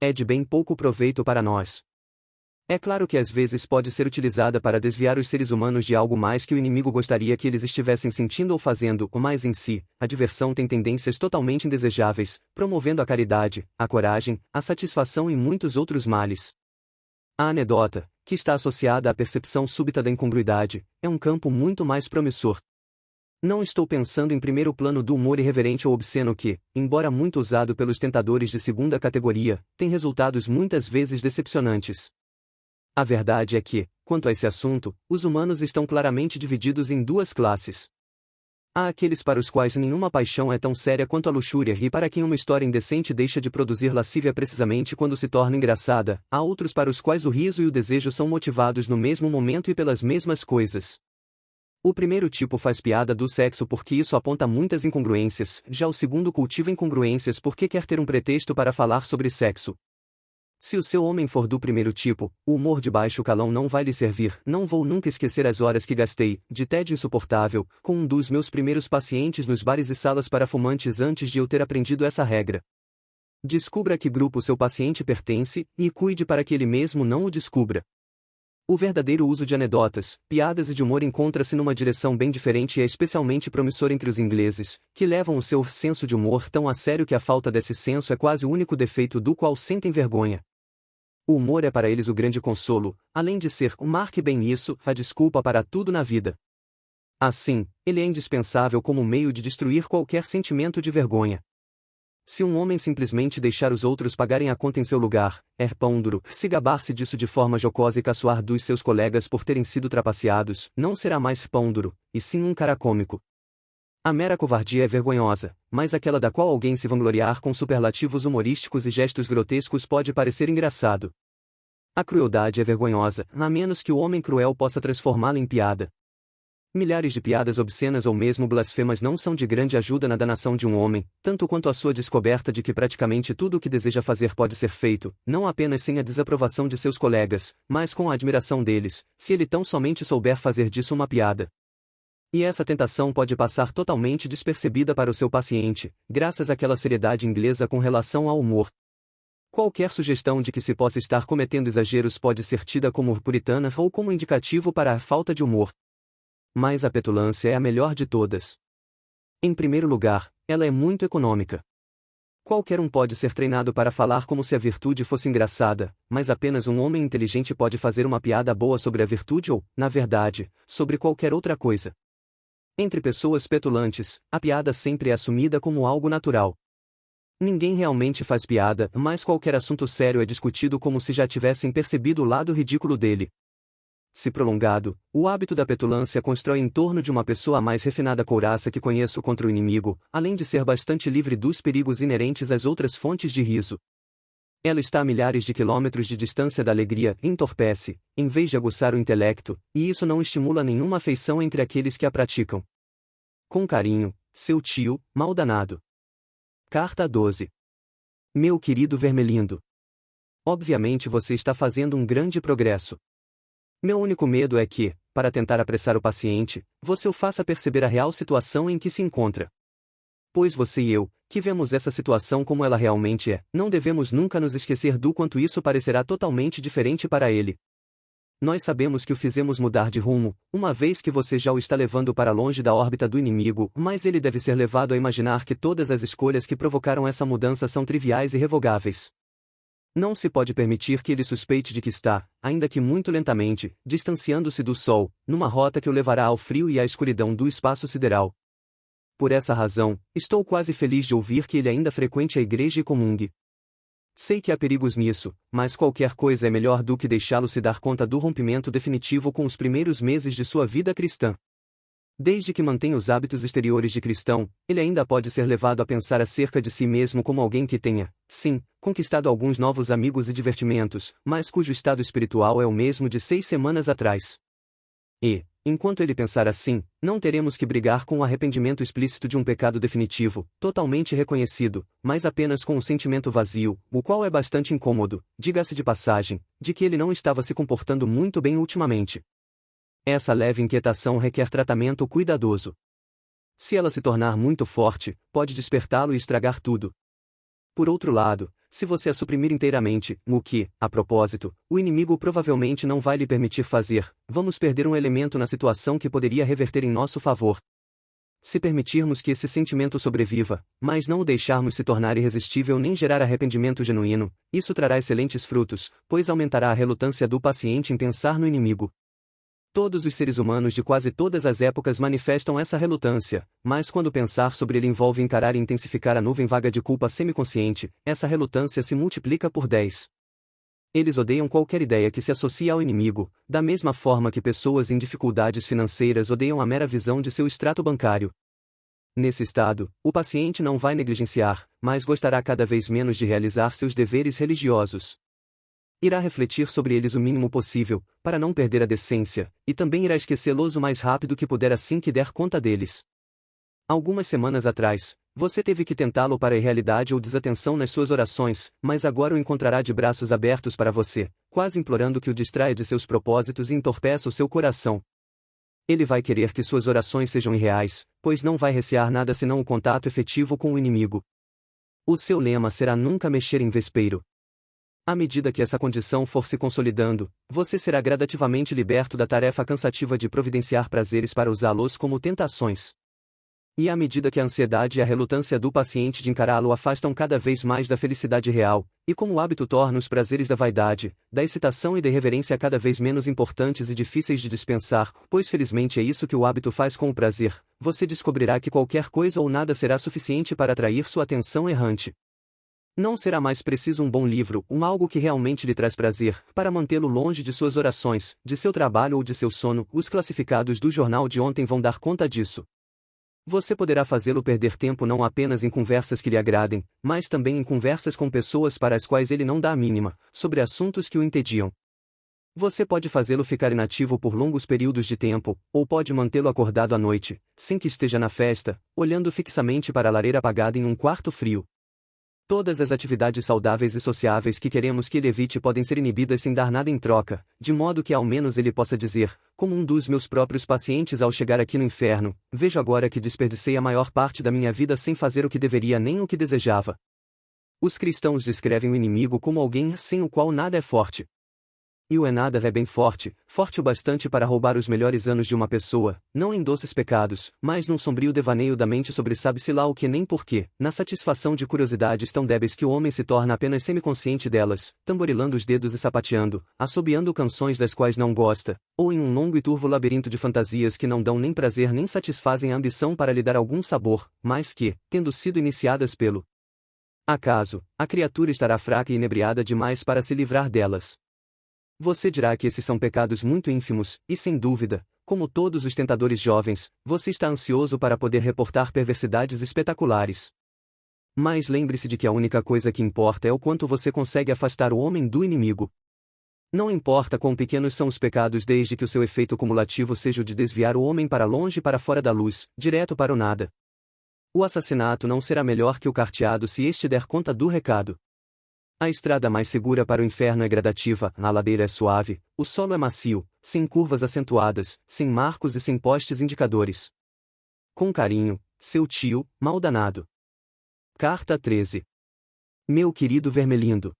É de bem pouco proveito para nós. É claro que às vezes pode ser utilizada para desviar os seres humanos de algo mais que o inimigo gostaria que eles estivessem sentindo ou fazendo, mas em si, a diversão tem tendências totalmente indesejáveis, promovendo a caridade, a coragem, a satisfação e muitos outros males. A anedota, que está associada à percepção súbita da incongruidade, é um campo muito mais promissor. Não estou pensando em primeiro plano do humor irreverente ou obsceno que, embora muito usado pelos tentadores de segunda categoria, tem resultados muitas vezes decepcionantes. A verdade é que, quanto a esse assunto, os humanos estão claramente divididos em duas classes. Há aqueles para os quais nenhuma paixão é tão séria quanto a luxúria e para quem uma história indecente deixa de produzir lascívia precisamente quando se torna engraçada. Há outros para os quais o riso e o desejo são motivados no mesmo momento e pelas mesmas coisas. O primeiro tipo faz piada do sexo porque isso aponta muitas incongruências, já o segundo cultiva incongruências porque quer ter um pretexto para falar sobre sexo. Se o seu homem for do primeiro tipo, o humor de baixo calão não vai lhe servir. Não vou nunca esquecer as horas que gastei, de tédio insuportável, com um dos meus primeiros pacientes nos bares e salas para fumantes antes de eu ter aprendido essa regra. Descubra a que grupo seu paciente pertence, e cuide para que ele mesmo não o descubra. O verdadeiro uso de anedotas, piadas e de humor encontra-se numa direção bem diferente e é especialmente promissor entre os ingleses, que levam o seu senso de humor tão a sério que a falta desse senso é quase o único defeito do qual sentem vergonha. O humor é para eles o grande consolo, além de ser, marque bem isso, a desculpa para tudo na vida. Assim, ele é indispensável como meio de destruir qualquer sentimento de vergonha. Se um homem simplesmente deixar os outros pagarem a conta em seu lugar, é pão duro, se gabar-se disso de forma jocosa e caçoar dos seus colegas por terem sido trapaceados, não será mais pão duro, e sim um cara cômico. A mera covardia é vergonhosa, mas aquela da qual alguém se vangloriar com superlativos humorísticos e gestos grotescos pode parecer engraçado. A crueldade é vergonhosa, a menos que o homem cruel possa transformá-la em piada. Milhares de piadas obscenas ou mesmo blasfemas não são de grande ajuda na danação de um homem, tanto quanto a sua descoberta de que praticamente tudo o que deseja fazer pode ser feito, não apenas sem a desaprovação de seus colegas, mas com a admiração deles, se ele tão somente souber fazer disso uma piada. E essa tentação pode passar totalmente despercebida para o seu paciente, graças àquela seriedade inglesa com relação ao humor. Qualquer sugestão de que se possa estar cometendo exageros pode ser tida como puritana ou como indicativo para a falta de humor. Mas a petulância é a melhor de todas. Em primeiro lugar, ela é muito econômica. Qualquer um pode ser treinado para falar como se a virtude fosse engraçada, mas apenas um homem inteligente pode fazer uma piada boa sobre a virtude ou, na verdade, sobre qualquer outra coisa. Entre pessoas petulantes, a piada sempre é assumida como algo natural. Ninguém realmente faz piada, mas qualquer assunto sério é discutido como se já tivessem percebido o lado ridículo dele. Se prolongado, o hábito da petulância constrói em torno de uma pessoa a mais refinada couraça que conheço contra o inimigo, além de ser bastante livre dos perigos inerentes às outras fontes de riso. Ela está a milhares de quilômetros de distância da alegria e entorpece, em vez de aguçar o intelecto, e isso não estimula nenhuma afeição entre aqueles que a praticam. Com carinho, seu tio, mal danado. Carta 12. Meu querido Vermelindo. Obviamente você está fazendo um grande progresso. Meu único medo é que, para tentar apressar o paciente, você o faça perceber a real situação em que se encontra. Pois você e eu, que vemos essa situação como ela realmente é, não devemos nunca nos esquecer do quanto isso parecerá totalmente diferente para ele. Nós sabemos que o fizemos mudar de rumo, uma vez que você já o está levando para longe da órbita do inimigo, mas ele deve ser levado a imaginar que todas as escolhas que provocaram essa mudança são triviais e revogáveis. Não se pode permitir que ele suspeite de que está, ainda que muito lentamente, distanciando-se do Sol, numa rota que o levará ao frio e à escuridão do espaço sideral. Por essa razão, estou quase feliz de ouvir que ele ainda frequente a igreja e comungue. Sei que há perigos nisso, mas qualquer coisa é melhor do que deixá-lo se dar conta do rompimento definitivo com os primeiros meses de sua vida cristã. Desde que mantenha os hábitos exteriores de cristão, ele ainda pode ser levado a pensar acerca de si mesmo como alguém que tenha, sim, conquistado alguns novos amigos e divertimentos, mas cujo estado espiritual é o mesmo de 6 semanas atrás. E, enquanto ele pensar assim, não teremos que brigar com o arrependimento explícito de um pecado definitivo, totalmente reconhecido, mas apenas com um sentimento vazio, o qual é bastante incômodo, diga-se de passagem, de que ele não estava se comportando muito bem ultimamente. Essa leve inquietação requer tratamento cuidadoso. Se ela se tornar muito forte, pode despertá-lo e estragar tudo. Por outro lado, se você a suprimir inteiramente, o que, a propósito, o inimigo provavelmente não vai lhe permitir fazer, vamos perder um elemento na situação que poderia reverter em nosso favor. Se permitirmos que esse sentimento sobreviva, mas não o deixarmos se tornar irresistível nem gerar arrependimento genuíno, isso trará excelentes frutos, pois aumentará a relutância do paciente em pensar no inimigo. Todos os seres humanos de quase todas as épocas manifestam essa relutância, mas quando pensar sobre ele envolve encarar e intensificar a nuvem vaga de culpa semiconsciente, essa relutância se multiplica por 10. Eles odeiam qualquer ideia que se associe ao inimigo, da mesma forma que pessoas em dificuldades financeiras odeiam a mera visão de seu extrato bancário. Nesse estado, o paciente não vai negligenciar, mas gostará cada vez menos de realizar seus deveres religiosos. Irá refletir sobre eles o mínimo possível, para não perder a decência, e também irá esquecê-los o mais rápido que puder assim que der conta deles. Algumas semanas atrás, você teve que tentá-lo para a irrealidade ou desatenção nas suas orações, mas agora o encontrará de braços abertos para você, quase implorando que o distraia de seus propósitos e entorpeça o seu coração. Ele vai querer que suas orações sejam irreais, pois não vai recear nada senão o contato efetivo com o inimigo. O seu lema será nunca mexer em vespeiro. À medida que essa condição for se consolidando, você será gradativamente liberto da tarefa cansativa de providenciar prazeres para usá-los como tentações. E à medida que a ansiedade e a relutância do paciente de encará-lo afastam cada vez mais da felicidade real, e como o hábito torna os prazeres da vaidade, da excitação e da irreverência cada vez menos importantes e difíceis de dispensar, pois felizmente é isso que o hábito faz com o prazer, você descobrirá que qualquer coisa ou nada será suficiente para atrair sua atenção errante. Não será mais preciso um bom livro, algo que realmente lhe traz prazer, para mantê-lo longe de suas orações, de seu trabalho ou de seu sono. Os classificados do jornal de ontem vão dar conta disso. Você poderá fazê-lo perder tempo não apenas em conversas que lhe agradem, mas também em conversas com pessoas para as quais ele não dá a mínima, sobre assuntos que o entediam. Você pode fazê-lo ficar inativo por longos períodos de tempo, ou pode mantê-lo acordado à noite, sem que esteja na festa, olhando fixamente para a lareira apagada em um quarto frio. Todas as atividades saudáveis e sociáveis que queremos que ele evite podem ser inibidas sem dar nada em troca, de modo que ao menos ele possa dizer, como um dos meus próprios pacientes ao chegar aqui no inferno: vejo agora que desperdicei a maior parte da minha vida sem fazer o que deveria nem o que desejava. Os cristãos descrevem o inimigo como alguém sem o qual nada é forte. E o nada é bem forte, forte o bastante para roubar os melhores anos de uma pessoa, não em doces pecados, mas num sombrio devaneio da mente sobre sabe-se lá o que nem porquê, na satisfação de curiosidades tão débeis que o homem se torna apenas semiconsciente delas, tamborilando os dedos e sapateando, assobiando canções das quais não gosta, ou em um longo e turvo labirinto de fantasias que não dão nem prazer nem satisfazem a ambição para lhe dar algum sabor, mas que, tendo sido iniciadas pelo acaso, a criatura estará fraca e inebriada demais para se livrar delas. Você dirá que esses são pecados muito ínfimos, e sem dúvida, como todos os tentadores jovens, você está ansioso para poder reportar perversidades espetaculares. Mas lembre-se de que a única coisa que importa é o quanto você consegue afastar o homem do inimigo. Não importa quão pequenos são os pecados desde que o seu efeito cumulativo seja o de desviar o homem para longe e para fora da luz, direto para o nada. O assassinato não será melhor que o carteado se este der conta do recado. A estrada mais segura para o inferno é gradativa, a ladeira é suave, o solo é macio, sem curvas acentuadas, sem marcos e sem postes indicadores. Com carinho, seu tio, mal danado. Carta 13. Meu querido Vermelindo.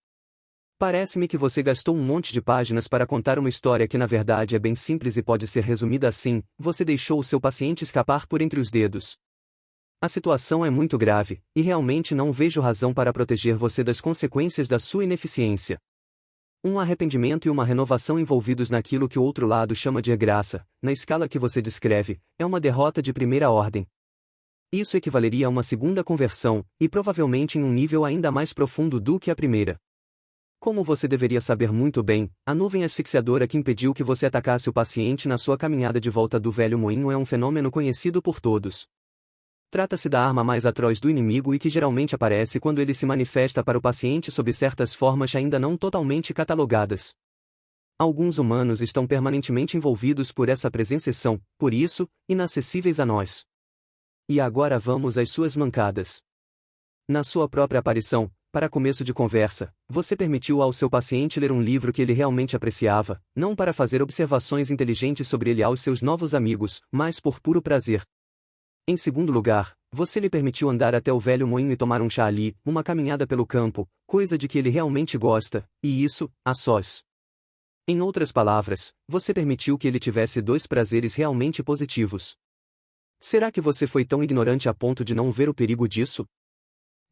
Parece-me que você gastou um monte de páginas para contar uma história que na verdade é bem simples e pode ser resumida assim: você deixou o seu paciente escapar por entre os dedos. A situação é muito grave, e realmente não vejo razão para proteger você das consequências da sua ineficiência. Um arrependimento e uma renovação envolvidos naquilo que o outro lado chama de graça, na escala que você descreve, é uma derrota de primeira ordem. Isso equivaleria a uma segunda conversão, e provavelmente em um nível ainda mais profundo do que a primeira. Como você deveria saber muito bem, a nuvem asfixiadora que impediu que você atacasse o paciente na sua caminhada de volta do velho moinho é um fenômeno conhecido por todos. Trata-se da arma mais atroz do inimigo e que geralmente aparece quando ele se manifesta para o paciente sob certas formas ainda não totalmente catalogadas. Alguns humanos estão permanentemente envolvidos por essa presença e são, por isso, inacessíveis a nós. E agora vamos às suas mancadas. Na sua própria aparição, para começo de conversa, você permitiu ao seu paciente ler um livro que ele realmente apreciava, não para fazer observações inteligentes sobre ele aos seus novos amigos, mas por puro prazer. Em segundo lugar, você lhe permitiu andar até o velho moinho e tomar um chá ali, uma caminhada pelo campo, coisa de que ele realmente gosta, e isso, a sós. Em outras palavras, você permitiu que ele tivesse dois prazeres realmente positivos. Será que você foi tão ignorante a ponto de não ver o perigo disso?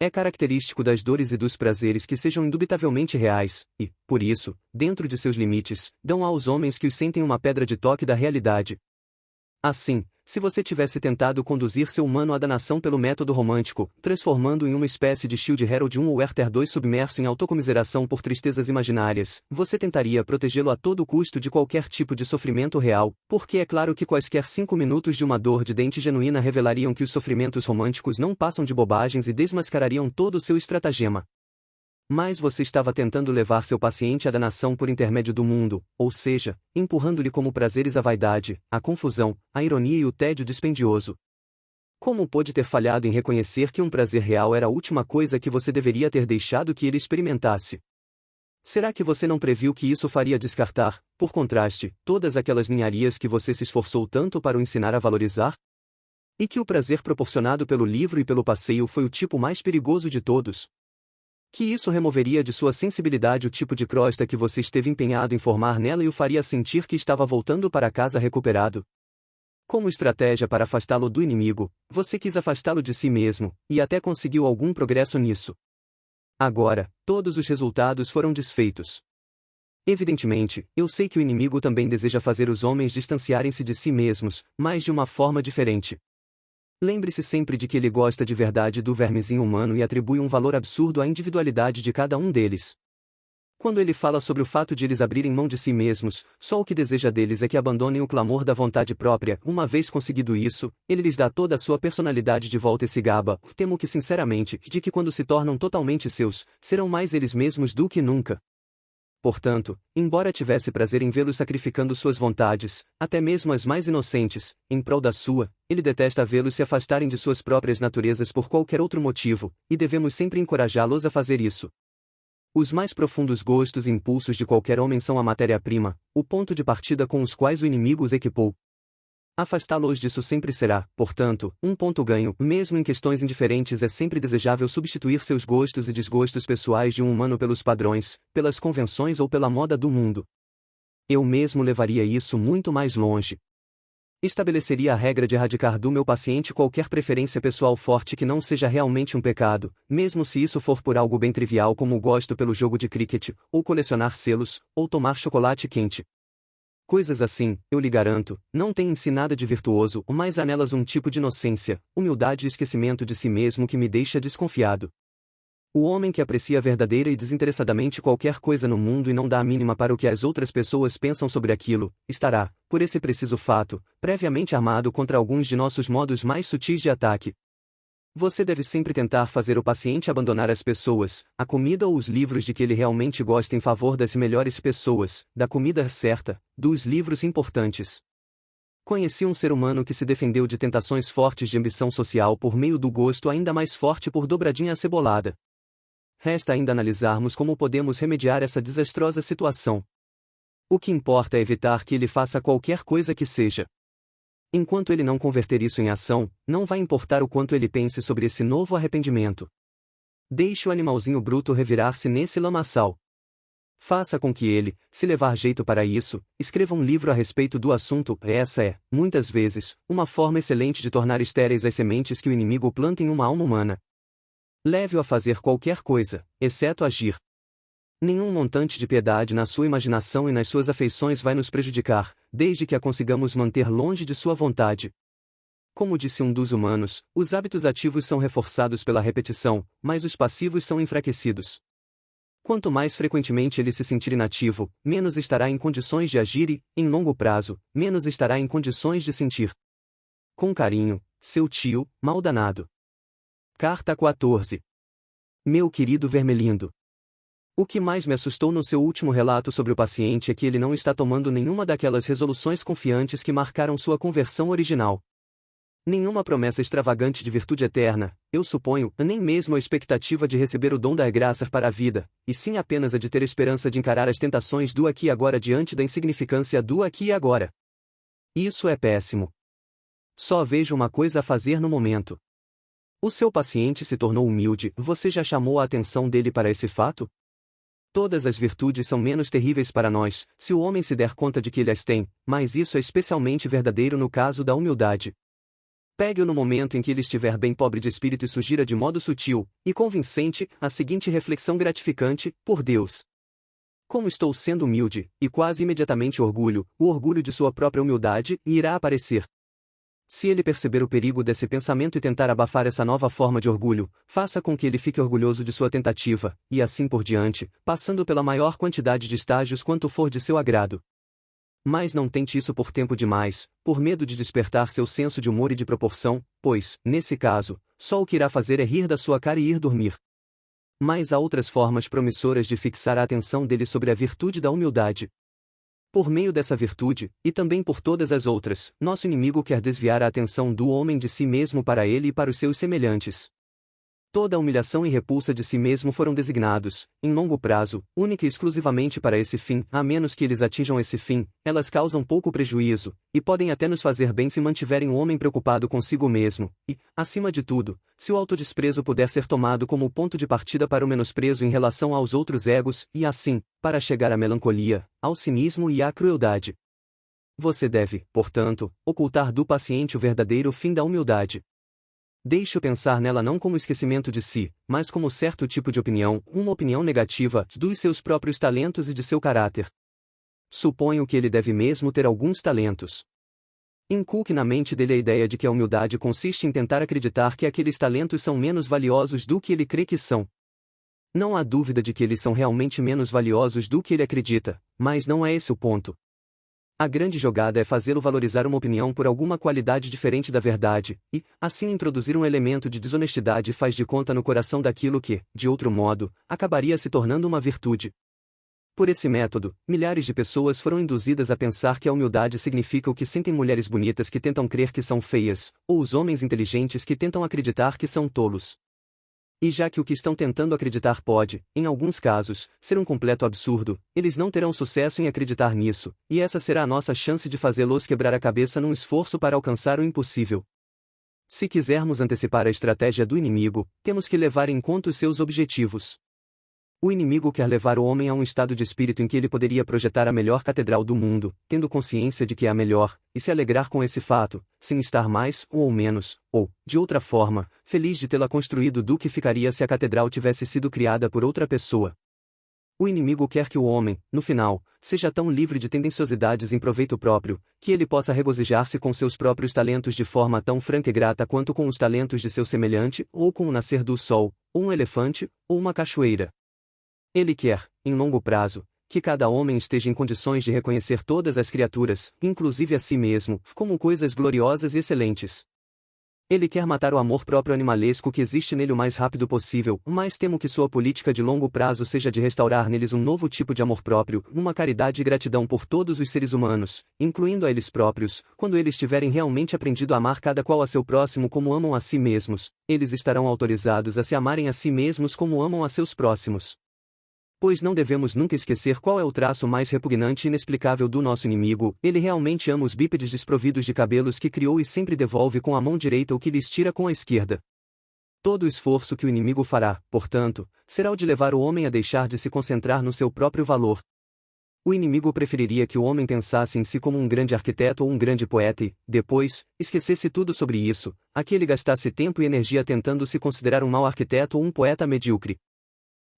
É característico das dores e dos prazeres que sejam indubitavelmente reais, e, por isso, dentro de seus limites, dão aos homens que os sentem uma pedra de toque da realidade. Assim, se você tivesse tentado conduzir seu humano à danação pelo método romântico, transformando-o em uma espécie de Childe Harold 1 ou Werther 2 submerso em autocomiseração por tristezas imaginárias, você tentaria protegê-lo a todo custo de qualquer tipo de sofrimento real, porque é claro que quaisquer 5 minutos de uma dor de dente genuína revelariam que os sofrimentos românticos não passam de bobagens e desmascarariam todo o seu estratagema. Mas você estava tentando levar seu paciente à danação por intermédio do mundo, ou seja, empurrando-lhe como prazeres a vaidade, a confusão, a ironia e o tédio dispendioso. Como pôde ter falhado em reconhecer que um prazer real era a última coisa que você deveria ter deixado que ele experimentasse? Será que você não previu que isso faria descartar, por contraste, todas aquelas ninharias que você se esforçou tanto para o ensinar a valorizar? E que o prazer proporcionado pelo livro e pelo passeio foi o tipo mais perigoso de todos? Que isso removeria de sua sensibilidade o tipo de crosta que você esteve empenhado em formar nela e o faria sentir que estava voltando para casa recuperado? Como estratégia para afastá-lo do inimigo, você quis afastá-lo de si mesmo, e até conseguiu algum progresso nisso. Agora, todos os resultados foram desfeitos. Evidentemente, eu sei que o inimigo também deseja fazer os homens distanciarem-se de si mesmos, mas de uma forma diferente. Lembre-se sempre de que ele gosta de verdade do vermezinho humano e atribui um valor absurdo à individualidade de cada um deles. Quando ele fala sobre o fato de eles abrirem mão de si mesmos, só o que deseja deles é que abandonem o clamor da vontade própria. Uma vez conseguido isso, ele lhes dá toda a sua personalidade de volta e se gaba, temo que sinceramente, de que quando se tornam totalmente seus, serão mais eles mesmos do que nunca. portanto, embora tivesse prazer em vê-los sacrificando suas vontades, até mesmo as mais inocentes, em prol da sua, ele detesta vê-los se afastarem de suas próprias naturezas por qualquer outro motivo, e devemos sempre encorajá-los a fazer isso. Os mais profundos gostos e impulsos de qualquer homem são a matéria-prima, o ponto de partida com os quais o inimigo os equipou. Afastá-los disso sempre será, portanto, um ponto ganho. Mesmo em questões indiferentes é sempre desejável substituir seus gostos e desgostos pessoais de um humano pelos padrões, pelas convenções ou pela moda do mundo. Eu mesmo levaria isso muito mais longe. Estabeleceria a regra de erradicar do meu paciente qualquer preferência pessoal forte que não seja realmente um pecado, mesmo se isso for por algo bem trivial como o gosto pelo jogo de cricket, ou colecionar selos, ou tomar chocolate quente. Coisas assim, eu lhe garanto, não têm em si nada de virtuoso, mas há nelas um tipo de inocência, humildade e esquecimento de si mesmo que me deixa desconfiado. O homem que aprecia verdadeira e desinteressadamente qualquer coisa no mundo e não dá a mínima para o que as outras pessoas pensam sobre aquilo, estará, por esse preciso fato, previamente armado contra alguns de nossos modos mais sutis de ataque. Você deve sempre tentar fazer o paciente abandonar as pessoas, a comida ou os livros de que ele realmente gosta em favor das melhores pessoas, da comida certa, dos livros importantes. Conheci um ser humano que se defendeu de tentações fortes de ambição social por meio do gosto ainda mais forte por dobradinha acebolada. Resta ainda analisarmos como podemos remediar essa desastrosa situação. O que importa é evitar que ele faça qualquer coisa que seja. Enquanto ele não converter isso em ação, não vai importar o quanto ele pense sobre esse novo arrependimento. Deixe o animalzinho bruto revirar-se nesse lamaçal. Faça com que ele, se levar jeito para isso, escreva um livro a respeito do assunto. Essa é, muitas vezes, uma forma excelente de tornar estéreis as sementes que o inimigo planta em uma alma humana. Leve-o a fazer qualquer coisa, exceto agir. Nenhum montante de piedade na sua imaginação e nas suas afeições vai nos prejudicar, desde que a consigamos manter longe de sua vontade. Como disse um dos humanos, os hábitos ativos são reforçados pela repetição, mas os passivos são enfraquecidos. Quanto mais frequentemente ele se sentir inativo, menos estará em condições de agir e, em longo prazo, menos estará em condições de sentir. Com carinho, seu tio, Maldanado. Carta 14. Meu querido Vermelindo. O que mais me assustou no seu último relato sobre o paciente é que ele não está tomando nenhuma daquelas resoluções confiantes que marcaram sua conversão original. Nenhuma promessa extravagante de virtude eterna, eu suponho, nem mesmo a expectativa de receber o dom da graça para a vida, e sim apenas a de ter esperança de encarar as tentações do aqui e agora diante da insignificância do aqui e agora. Isso é péssimo. Só vejo uma coisa a fazer no momento. O seu paciente se tornou humilde, você já chamou a atenção dele para esse fato? Todas as virtudes são menos terríveis para nós, se o homem se der conta de que ele as tem, mas isso é especialmente verdadeiro no caso da humildade. Pegue-o no momento em que ele estiver bem pobre de espírito e sugira de modo sutil, e convincente, a seguinte reflexão gratificante: por Deus! Como estou sendo humilde, e quase imediatamente o orgulho de sua própria humildade, irá aparecer. Se ele perceber o perigo desse pensamento e tentar abafar essa nova forma de orgulho, faça com que ele fique orgulhoso de sua tentativa, e assim por diante, passando pela maior quantidade de estágios quanto for de seu agrado. Mas não tente isso por tempo demais, por medo de despertar seu senso de humor e de proporção, pois, nesse caso, só o que irá fazer é rir da sua cara e ir dormir. Mas há outras formas promissoras de fixar a atenção dele sobre a virtude da humildade. Por meio dessa virtude, e também por todas as outras, nosso inimigo quer desviar a atenção do homem de si mesmo para ele e para os seus semelhantes. Toda a humilhação e repulsa de si mesmo foram designados, em longo prazo, única e exclusivamente para esse fim. A menos que eles atinjam esse fim, elas causam pouco prejuízo, e podem até nos fazer bem se mantiverem o homem preocupado consigo mesmo, e, acima de tudo, se o autodesprezo puder ser tomado como ponto de partida para o menosprezo em relação aos outros egos, e assim, para chegar à melancolia, ao cinismo e à crueldade. Você deve, portanto, ocultar do paciente o verdadeiro fim da humildade. Deixe-o pensar nela não como esquecimento de si, mas como certo tipo de opinião, uma opinião negativa, dos seus próprios talentos e de seu caráter. Suponho que ele deve mesmo ter alguns talentos. Inculque na mente dele a ideia de que a humildade consiste em tentar acreditar que aqueles talentos são menos valiosos do que ele crê que são. Não há dúvida de que eles são realmente menos valiosos do que ele acredita, mas não é esse o ponto. A grande jogada é fazê-lo valorizar uma opinião por alguma qualidade diferente da verdade, e, assim introduzir um elemento de desonestidade faz de conta no coração daquilo que, de outro modo, acabaria se tornando uma virtude. Por esse método, milhares de pessoas foram induzidas a pensar que a humildade significa o que sentem mulheres bonitas que tentam crer que são feias, ou os homens inteligentes que tentam acreditar que são tolos. E já que o que estão tentando acreditar pode, em alguns casos, ser um completo absurdo, eles não terão sucesso em acreditar nisso, e essa será a nossa chance de fazê-los quebrar a cabeça num esforço para alcançar o impossível. Se quisermos antecipar a estratégia do inimigo, temos que levar em conta os seus objetivos. O inimigo quer levar o homem a um estado de espírito em que ele poderia projetar a melhor catedral do mundo, tendo consciência de que é a melhor, e se alegrar com esse fato, sem estar mais ou menos, ou, de outra forma, feliz de tê-la construído do que ficaria se a catedral tivesse sido criada por outra pessoa. O inimigo quer que o homem, no final, seja tão livre de tendenciosidades em proveito próprio, que ele possa regozijar-se com seus próprios talentos de forma tão franca e grata quanto com os talentos de seu semelhante, ou com o nascer do sol, ou um elefante, ou uma cachoeira. Ele quer, em longo prazo, que cada homem esteja em condições de reconhecer todas as criaturas, inclusive a si mesmo, como coisas gloriosas e excelentes. Ele quer matar o amor próprio animalesco que existe nele o mais rápido possível, mas temo que sua política de longo prazo seja de restaurar neles um novo tipo de amor próprio, uma caridade e gratidão por todos os seres humanos, incluindo a eles próprios. Quando eles tiverem realmente aprendido a amar cada qual a seu próximo como amam a si mesmos, eles estarão autorizados a se amarem a si mesmos como amam a seus próximos. Pois não devemos nunca esquecer qual é o traço mais repugnante e inexplicável do nosso inimigo: ele realmente ama os bípedes desprovidos de cabelos que criou e sempre devolve com a mão direita o que lhes tira com a esquerda. Todo o esforço que o inimigo fará, portanto, será o de levar o homem a deixar de se concentrar no seu próprio valor. O inimigo preferiria que o homem pensasse em si como um grande arquiteto ou um grande poeta e, depois, esquecesse tudo sobre isso, a que ele gastasse tempo e energia tentando se considerar um mau arquiteto ou um poeta medíocre.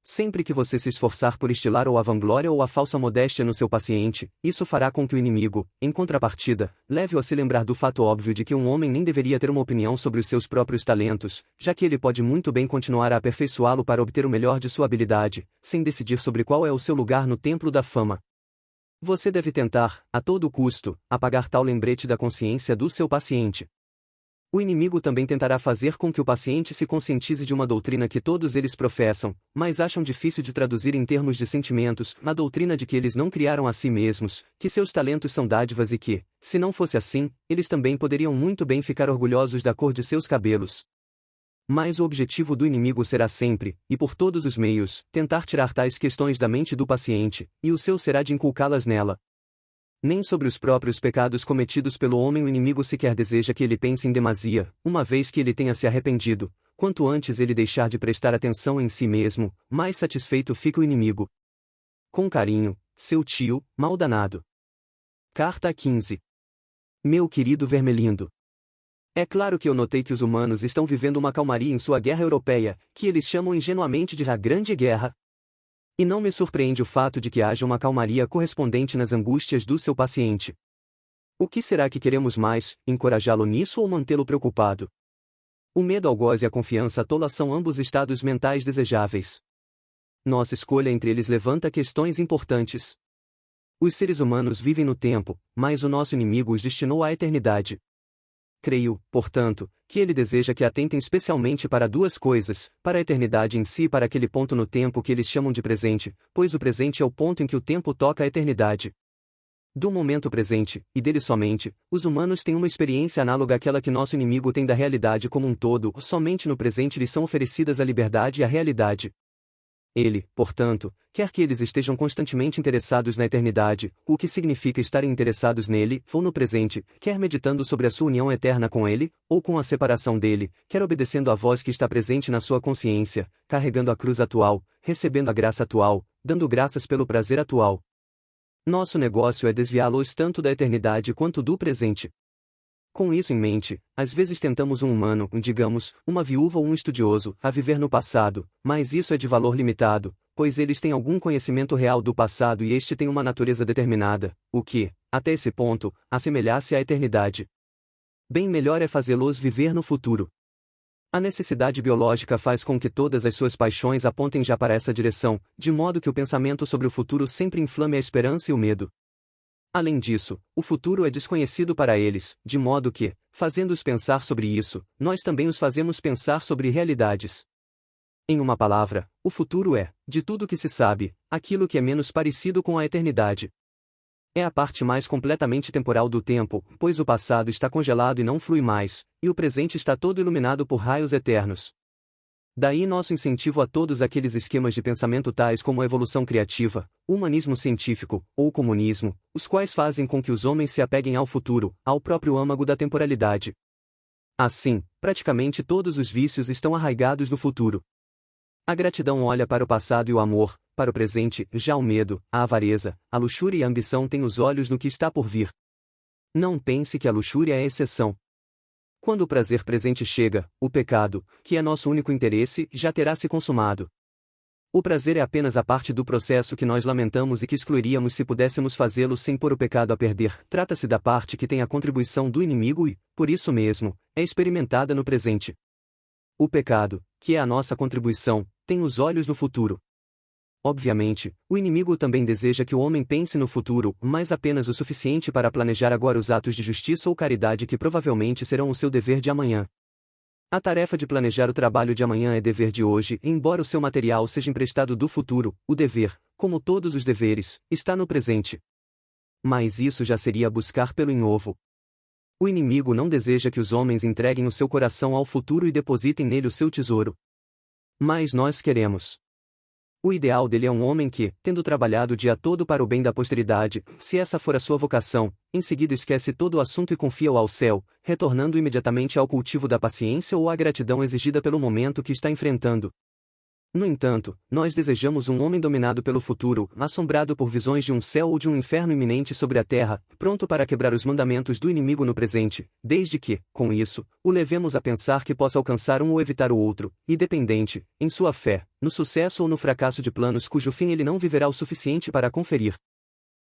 Sempre que você se esforçar por estilar ou a vanglória ou a falsa modéstia no seu paciente, isso fará com que o inimigo, em contrapartida, leve-o a se lembrar do fato óbvio de que um homem nem deveria ter uma opinião sobre os seus próprios talentos, já que ele pode muito bem continuar a aperfeiçoá-lo para obter o melhor de sua habilidade, sem decidir sobre qual é o seu lugar no templo da fama. Você deve tentar, a todo custo, apagar tal lembrete da consciência do seu paciente. O inimigo também tentará fazer com que o paciente se conscientize de uma doutrina que todos eles professam, mas acham difícil de traduzir em termos de sentimentos, a doutrina de que eles não criaram a si mesmos, que seus talentos são dádivas e que, se não fosse assim, eles também poderiam muito bem ficar orgulhosos da cor de seus cabelos. Mas o objetivo do inimigo será sempre, e por todos os meios, tentar tirar tais questões da mente do paciente, e o seu será de inculcá-las nela. Nem sobre os próprios pecados cometidos pelo homem o inimigo sequer deseja que ele pense em demasia, uma vez que ele tenha se arrependido. Quanto antes ele deixar de prestar atenção em si mesmo, mais satisfeito fica o inimigo. Com carinho, seu tio, mal danado. Carta 15. Meu querido Vermelindo. É claro que eu notei que os humanos estão vivendo uma calmaria em sua guerra europeia, que eles chamam ingenuamente de a Grande Guerra. E não me surpreende o fato de que haja uma calmaria correspondente nas angústias do seu paciente. O que será que queremos mais, encorajá-lo nisso ou mantê-lo preocupado? O medo algoz e a confiança tola são ambos estados mentais desejáveis. Nossa escolha entre eles levanta questões importantes. Os seres humanos vivem no tempo, mas o nosso inimigo os destinou à eternidade. Creio, portanto, que ele deseja que atentem especialmente para duas coisas, para a eternidade em si e para aquele ponto no tempo que eles chamam de presente, pois o presente é o ponto em que o tempo toca a eternidade. Do momento presente, e dele somente, os humanos têm uma experiência análoga àquela que nosso inimigo tem da realidade como um todo, somente no presente lhes são oferecidas a liberdade e a realidade. Ele, portanto, quer que eles estejam constantemente interessados na eternidade, o que significa estarem interessados nele, ou no presente, quer meditando sobre a sua união eterna com ele, ou com a separação dele, quer obedecendo à voz que está presente na sua consciência, carregando a cruz atual, recebendo a graça atual, dando graças pelo prazer atual. Nosso negócio é desviá-los tanto da eternidade quanto do presente. Com isso em mente, às vezes tentamos um humano, digamos, uma viúva ou um estudioso, a viver no passado, mas isso é de valor limitado, pois eles têm algum conhecimento real do passado e este tem uma natureza determinada, o que, até esse ponto, assemelha-se à eternidade. Bem melhor é fazê-los viver no futuro. A necessidade biológica faz com que todas as suas paixões apontem já para essa direção, de modo que o pensamento sobre o futuro sempre inflame a esperança e o medo. Além disso, o futuro é desconhecido para eles, de modo que, fazendo-os pensar sobre isso, nós também os fazemos pensar sobre realidades. Em uma palavra, o futuro é, de tudo que se sabe, aquilo que é menos parecido com a eternidade. É a parte mais completamente temporal do tempo, pois o passado está congelado e não flui mais, e o presente está todo iluminado por raios eternos. Daí nosso incentivo a todos aqueles esquemas de pensamento tais como a evolução criativa, o humanismo científico, ou o comunismo, os quais fazem com que os homens se apeguem ao futuro, ao próprio âmago da temporalidade. Assim, praticamente todos os vícios estão arraigados no futuro. A gratidão olha para o passado e o amor, para o presente, já o medo, a avareza, a luxúria e a ambição têm os olhos no que está por vir. Não pense que a luxúria é exceção. Quando o prazer presente chega, o pecado, que é nosso único interesse, já terá se consumado. O prazer é apenas a parte do processo que nós lamentamos e que excluiríamos se pudéssemos fazê-lo sem pôr o pecado a perder. Trata-se da parte que tem a contribuição do inimigo e, por isso mesmo, é experimentada no presente. O pecado, que é a nossa contribuição, tem os olhos no futuro. Obviamente, o inimigo também deseja que o homem pense no futuro, mas apenas o suficiente para planejar agora os atos de justiça ou caridade que provavelmente serão o seu dever de amanhã. A tarefa de planejar o trabalho de amanhã é dever de hoje, embora o seu material seja emprestado do futuro, o dever, como todos os deveres, está no presente. Mas isso já seria buscar pelo em ovo. O inimigo não deseja que os homens entreguem o seu coração ao futuro e depositem nele o seu tesouro. Mas nós queremos. O ideal dele é um homem que, tendo trabalhado o dia todo para o bem da posteridade, se essa for a sua vocação, em seguida esquece todo o assunto e confia-o ao céu, retornando imediatamente ao cultivo da paciência ou à gratidão exigida pelo momento que está enfrentando. No entanto, nós desejamos um homem dominado pelo futuro, assombrado por visões de um céu ou de um inferno iminente sobre a terra, pronto para quebrar os mandamentos do inimigo no presente, desde que, com isso, o levemos a pensar que possa alcançar um ou evitar o outro, e dependente, em sua fé, no sucesso ou no fracasso de planos cujo fim ele não viverá o suficiente para conferir.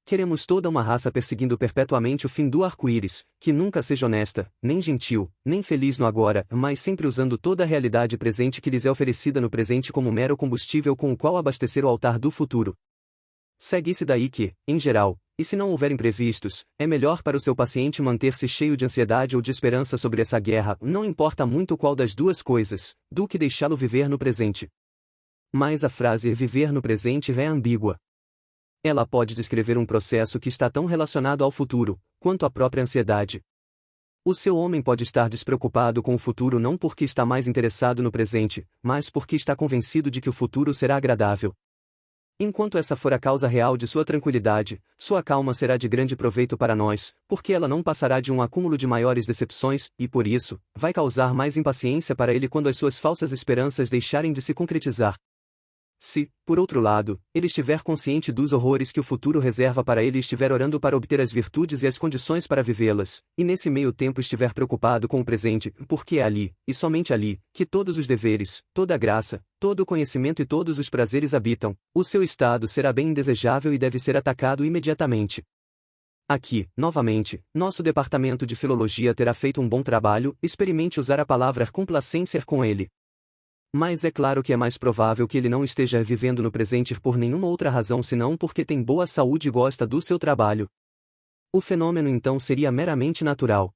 Queremos toda uma raça perseguindo perpetuamente o fim do arco-íris, que nunca seja honesta, nem gentil, nem feliz no agora, mas sempre usando toda a realidade presente que lhes é oferecida no presente como mero combustível com o qual abastecer o altar do futuro. Segue-se daí que, em geral, e se não houver imprevistos, é melhor para o seu paciente manter-se cheio de ansiedade ou de esperança sobre essa guerra, não importa muito qual das duas coisas, do que deixá-lo viver no presente. Mas a frase viver no presente é ambígua. Ela pode descrever um processo que está tão relacionado ao futuro, quanto à própria ansiedade. O seu homem pode estar despreocupado com o futuro não porque está mais interessado no presente, mas porque está convencido de que o futuro será agradável. Enquanto essa for a causa real de sua tranquilidade, sua calma será de grande proveito para nós, porque ela não passará de um acúmulo de maiores decepções, e por isso, vai causar mais impaciência para ele quando as suas falsas esperanças deixarem de se concretizar. Se, por outro lado, ele estiver consciente dos horrores que o futuro reserva para ele e estiver orando para obter as virtudes e as condições para vivê-las, e nesse meio tempo estiver preocupado com o presente, porque é ali, e somente ali, que todos os deveres, toda a graça, todo o conhecimento e todos os prazeres habitam, o seu estado será bem indesejável e deve ser atacado imediatamente. Aqui, novamente, nosso departamento de filologia terá feito um bom trabalho, experimente usar a palavra complacência com ele. Mas é claro que é mais provável que ele não esteja vivendo no presente por nenhuma outra razão senão porque tem boa saúde e gosta do seu trabalho. O fenômeno então seria meramente natural.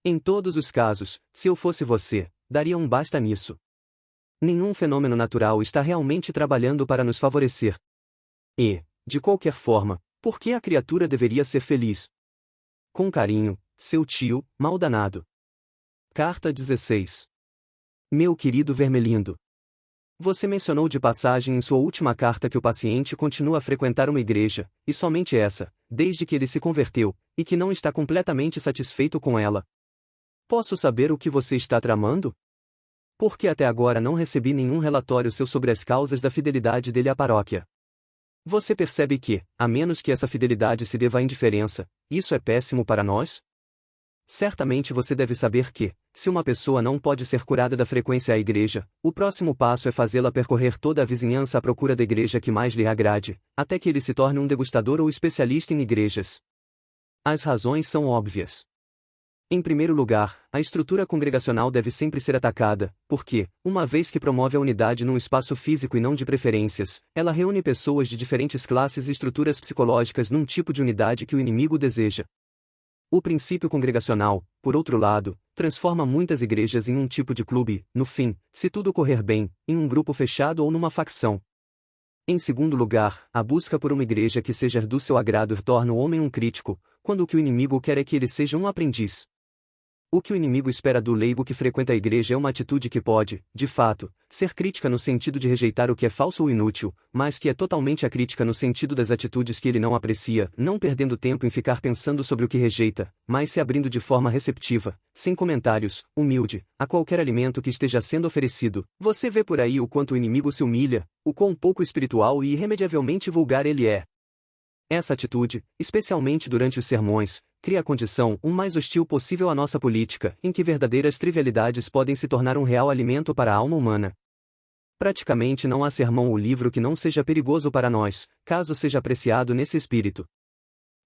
Em todos os casos, se eu fosse você, daria um basta nisso. Nenhum fenômeno natural está realmente trabalhando para nos favorecer. E, de qualquer forma, por que a criatura deveria ser feliz? Com carinho, seu tio, Maldanado. Carta 16. Meu querido Vermelindo. Você mencionou de passagem em sua última carta que o paciente continua a frequentar uma igreja, e somente essa, desde que ele se converteu, e que não está completamente satisfeito com ela. Posso saber o que você está tramando? Porque até agora não recebi nenhum relatório seu sobre as causas da fidelidade dele à paróquia. Você percebe que, a menos que essa fidelidade se deva à indiferença, isso é péssimo para nós? Certamente você deve saber que, se uma pessoa não pode ser curada da frequência à igreja, o próximo passo é fazê-la percorrer toda a vizinhança à procura da igreja que mais lhe agrade, até que ele se torne um degustador ou especialista em igrejas. As razões são óbvias. Em primeiro lugar, a estrutura congregacional deve sempre ser atacada, porque, uma vez que promove a unidade num espaço físico e não de preferências, ela reúne pessoas de diferentes classes e estruturas psicológicas num tipo de unidade que o inimigo deseja. O princípio congregacional, por outro lado, transforma muitas igrejas em um tipo de clube, no fim, se tudo correr bem, em um grupo fechado ou numa facção. Em segundo lugar, a busca por uma igreja que seja do seu agrado torna o homem um crítico, quando o que o inimigo quer é que ele seja um aprendiz. O que o inimigo espera do leigo que frequenta a igreja é uma atitude que pode, de fato, ser crítica no sentido de rejeitar o que é falso ou inútil, mas que é totalmente acrítica no sentido das atitudes que ele não aprecia, não perdendo tempo em ficar pensando sobre o que rejeita, mas se abrindo de forma receptiva, sem comentários, humilde, a qualquer alimento que esteja sendo oferecido. Você vê por aí o quanto o inimigo se humilha, o quão pouco espiritual e irremediavelmente vulgar ele é. Essa atitude, especialmente durante os sermões, cria a condição o mais hostil possível à nossa política, em que verdadeiras trivialidades podem se tornar um real alimento para a alma humana. Praticamente não há sermão ou livro que não seja perigoso para nós, caso seja apreciado nesse espírito.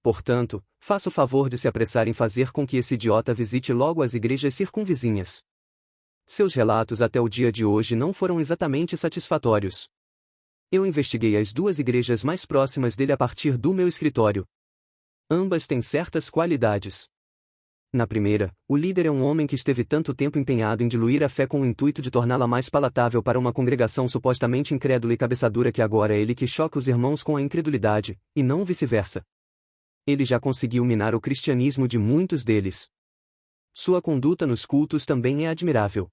Portanto, faça o favor de se apressar em fazer com que esse idiota visite logo as igrejas circunvizinhas. Seus relatos até o dia de hoje não foram exatamente satisfatórios. Eu investiguei as duas igrejas mais próximas dele a partir do meu escritório. Ambas têm certas qualidades. Na primeira, o líder é um homem que esteve tanto tempo empenhado em diluir a fé com o intuito de torná-la mais palatável para uma congregação supostamente incrédula e cabeçadura que agora é ele que choca os irmãos com a incredulidade, e não vice-versa. Ele já conseguiu minar o cristianismo de muitos deles. Sua conduta nos cultos também é admirável.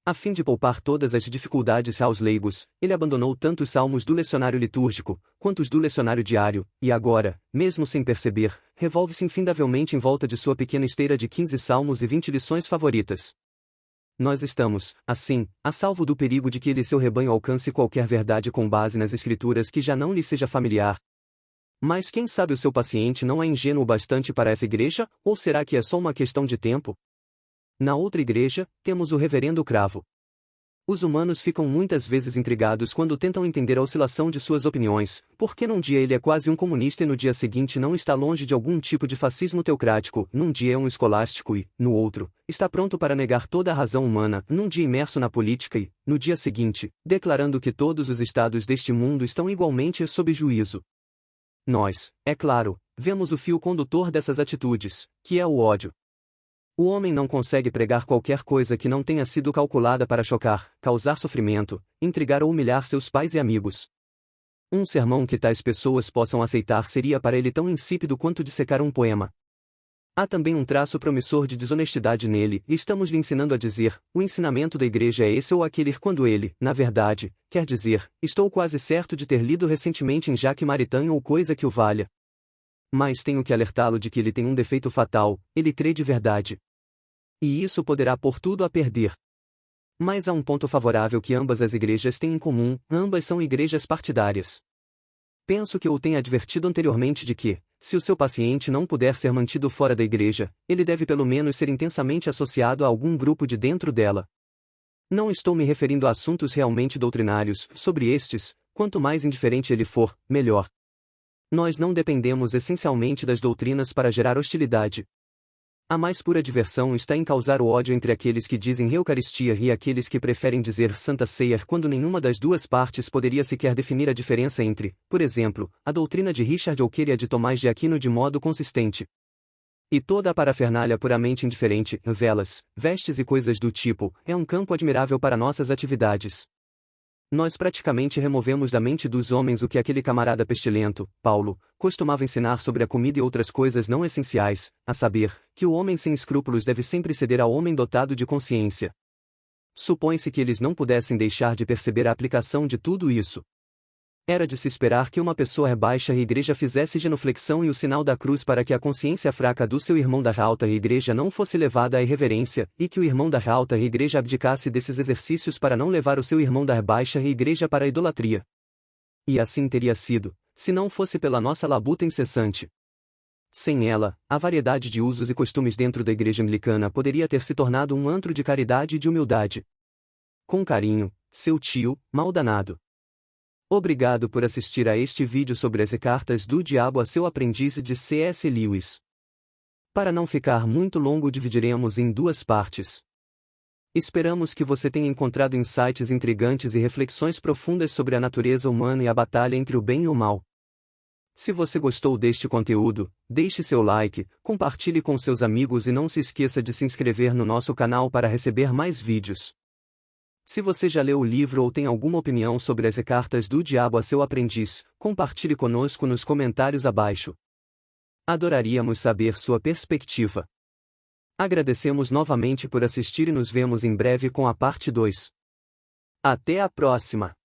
A fim de poupar todas as dificuldades aos leigos, ele abandonou tanto os salmos do lecionário litúrgico, quanto os do lecionário diário, e agora, mesmo sem perceber, revolve-se infindavelmente em volta de sua pequena esteira de 15 salmos e 20 lições favoritas. Nós estamos, assim, a salvo do perigo de que ele e seu rebanho alcance qualquer verdade com base nas escrituras que já não lhe seja familiar. Mas quem sabe o seu paciente não é ingênuo o bastante para essa igreja, ou será que é só uma questão de tempo? Na outra igreja, temos o reverendo Cravo. Os humanos ficam muitas vezes intrigados quando tentam entender a oscilação de suas opiniões, porque num dia ele é quase um comunista e no dia seguinte não está longe de algum tipo de fascismo teocrático, num dia é um escolástico e, no outro, está pronto para negar toda a razão humana, num dia imerso na política e, no dia seguinte, declarando que todos os estados deste mundo estão igualmente sob juízo. Nós, é claro, vemos o fio condutor dessas atitudes, que é o ódio. O homem não consegue pregar qualquer coisa que não tenha sido calculada para chocar, causar sofrimento, intrigar ou humilhar seus pais e amigos. Um sermão que tais pessoas possam aceitar seria para ele tão insípido quanto dissecar um poema. Há também um traço promissor de desonestidade nele, e estamos lhe ensinando a dizer, o ensinamento da igreja é esse ou aquele quando ele, na verdade, quer dizer, estou quase certo de ter lido recentemente em Jacques Maritain ou coisa que o valha. Mas tenho que alertá-lo de que ele tem um defeito fatal, ele crê de verdade. E isso poderá pôr tudo a perder. Mas há um ponto favorável que ambas as igrejas têm em comum, ambas são igrejas partidárias. Penso que eu tenha advertido anteriormente de que, se o seu paciente não puder ser mantido fora da igreja, ele deve pelo menos ser intensamente associado a algum grupo de dentro dela. Não estou me referindo a assuntos realmente doutrinários, sobre estes, quanto mais indiferente ele for, melhor. Nós não dependemos essencialmente das doutrinas para gerar hostilidade. A mais pura diversão está em causar o ódio entre aqueles que dizem Eucaristia e aqueles que preferem dizer Santa Ceia quando nenhuma das duas partes poderia sequer definir a diferença entre, por exemplo, a doutrina de Richard Oquer e a de Tomás de Aquino de modo consistente. E toda a parafernália puramente indiferente, velas, vestes e coisas do tipo, é um campo admirável para nossas atividades. Nós praticamente removemos da mente dos homens o que aquele camarada pestilento, Paulo, costumava ensinar sobre a comida e outras coisas não essenciais, a saber, que o homem sem escrúpulos deve sempre ceder ao homem dotado de consciência. Supõe-se que eles não pudessem deixar de perceber a aplicação de tudo isso. Era de se esperar que uma pessoa baixa e igreja fizesse genuflexão e o sinal da cruz para que a consciência fraca do seu irmão da alta e igreja não fosse levada à irreverência, e que o irmão da alta e igreja abdicasse desses exercícios para não levar o seu irmão da baixa e igreja para a idolatria. E assim teria sido, se não fosse pela nossa labuta incessante. Sem ela, a variedade de usos e costumes dentro da igreja anglicana poderia ter se tornado um antro de caridade e de humildade. Com carinho, seu tio, mal danado. Obrigado por assistir a este vídeo sobre as cartas do diabo a seu aprendiz de C.S. Lewis. Para não ficar muito longo, dividiremos em duas partes. Esperamos que você tenha encontrado insights intrigantes e reflexões profundas sobre a natureza humana e a batalha entre o bem e o mal. Se você gostou deste conteúdo, deixe seu like, compartilhe com seus amigos e não se esqueça de se inscrever no nosso canal para receber mais vídeos. Se você já leu o livro ou tem alguma opinião sobre as cartas do diabo a seu aprendiz, compartilhe conosco nos comentários abaixo. Adoraríamos saber sua perspectiva. Agradecemos novamente por assistir e nos vemos em breve com a parte 2. Até a próxima!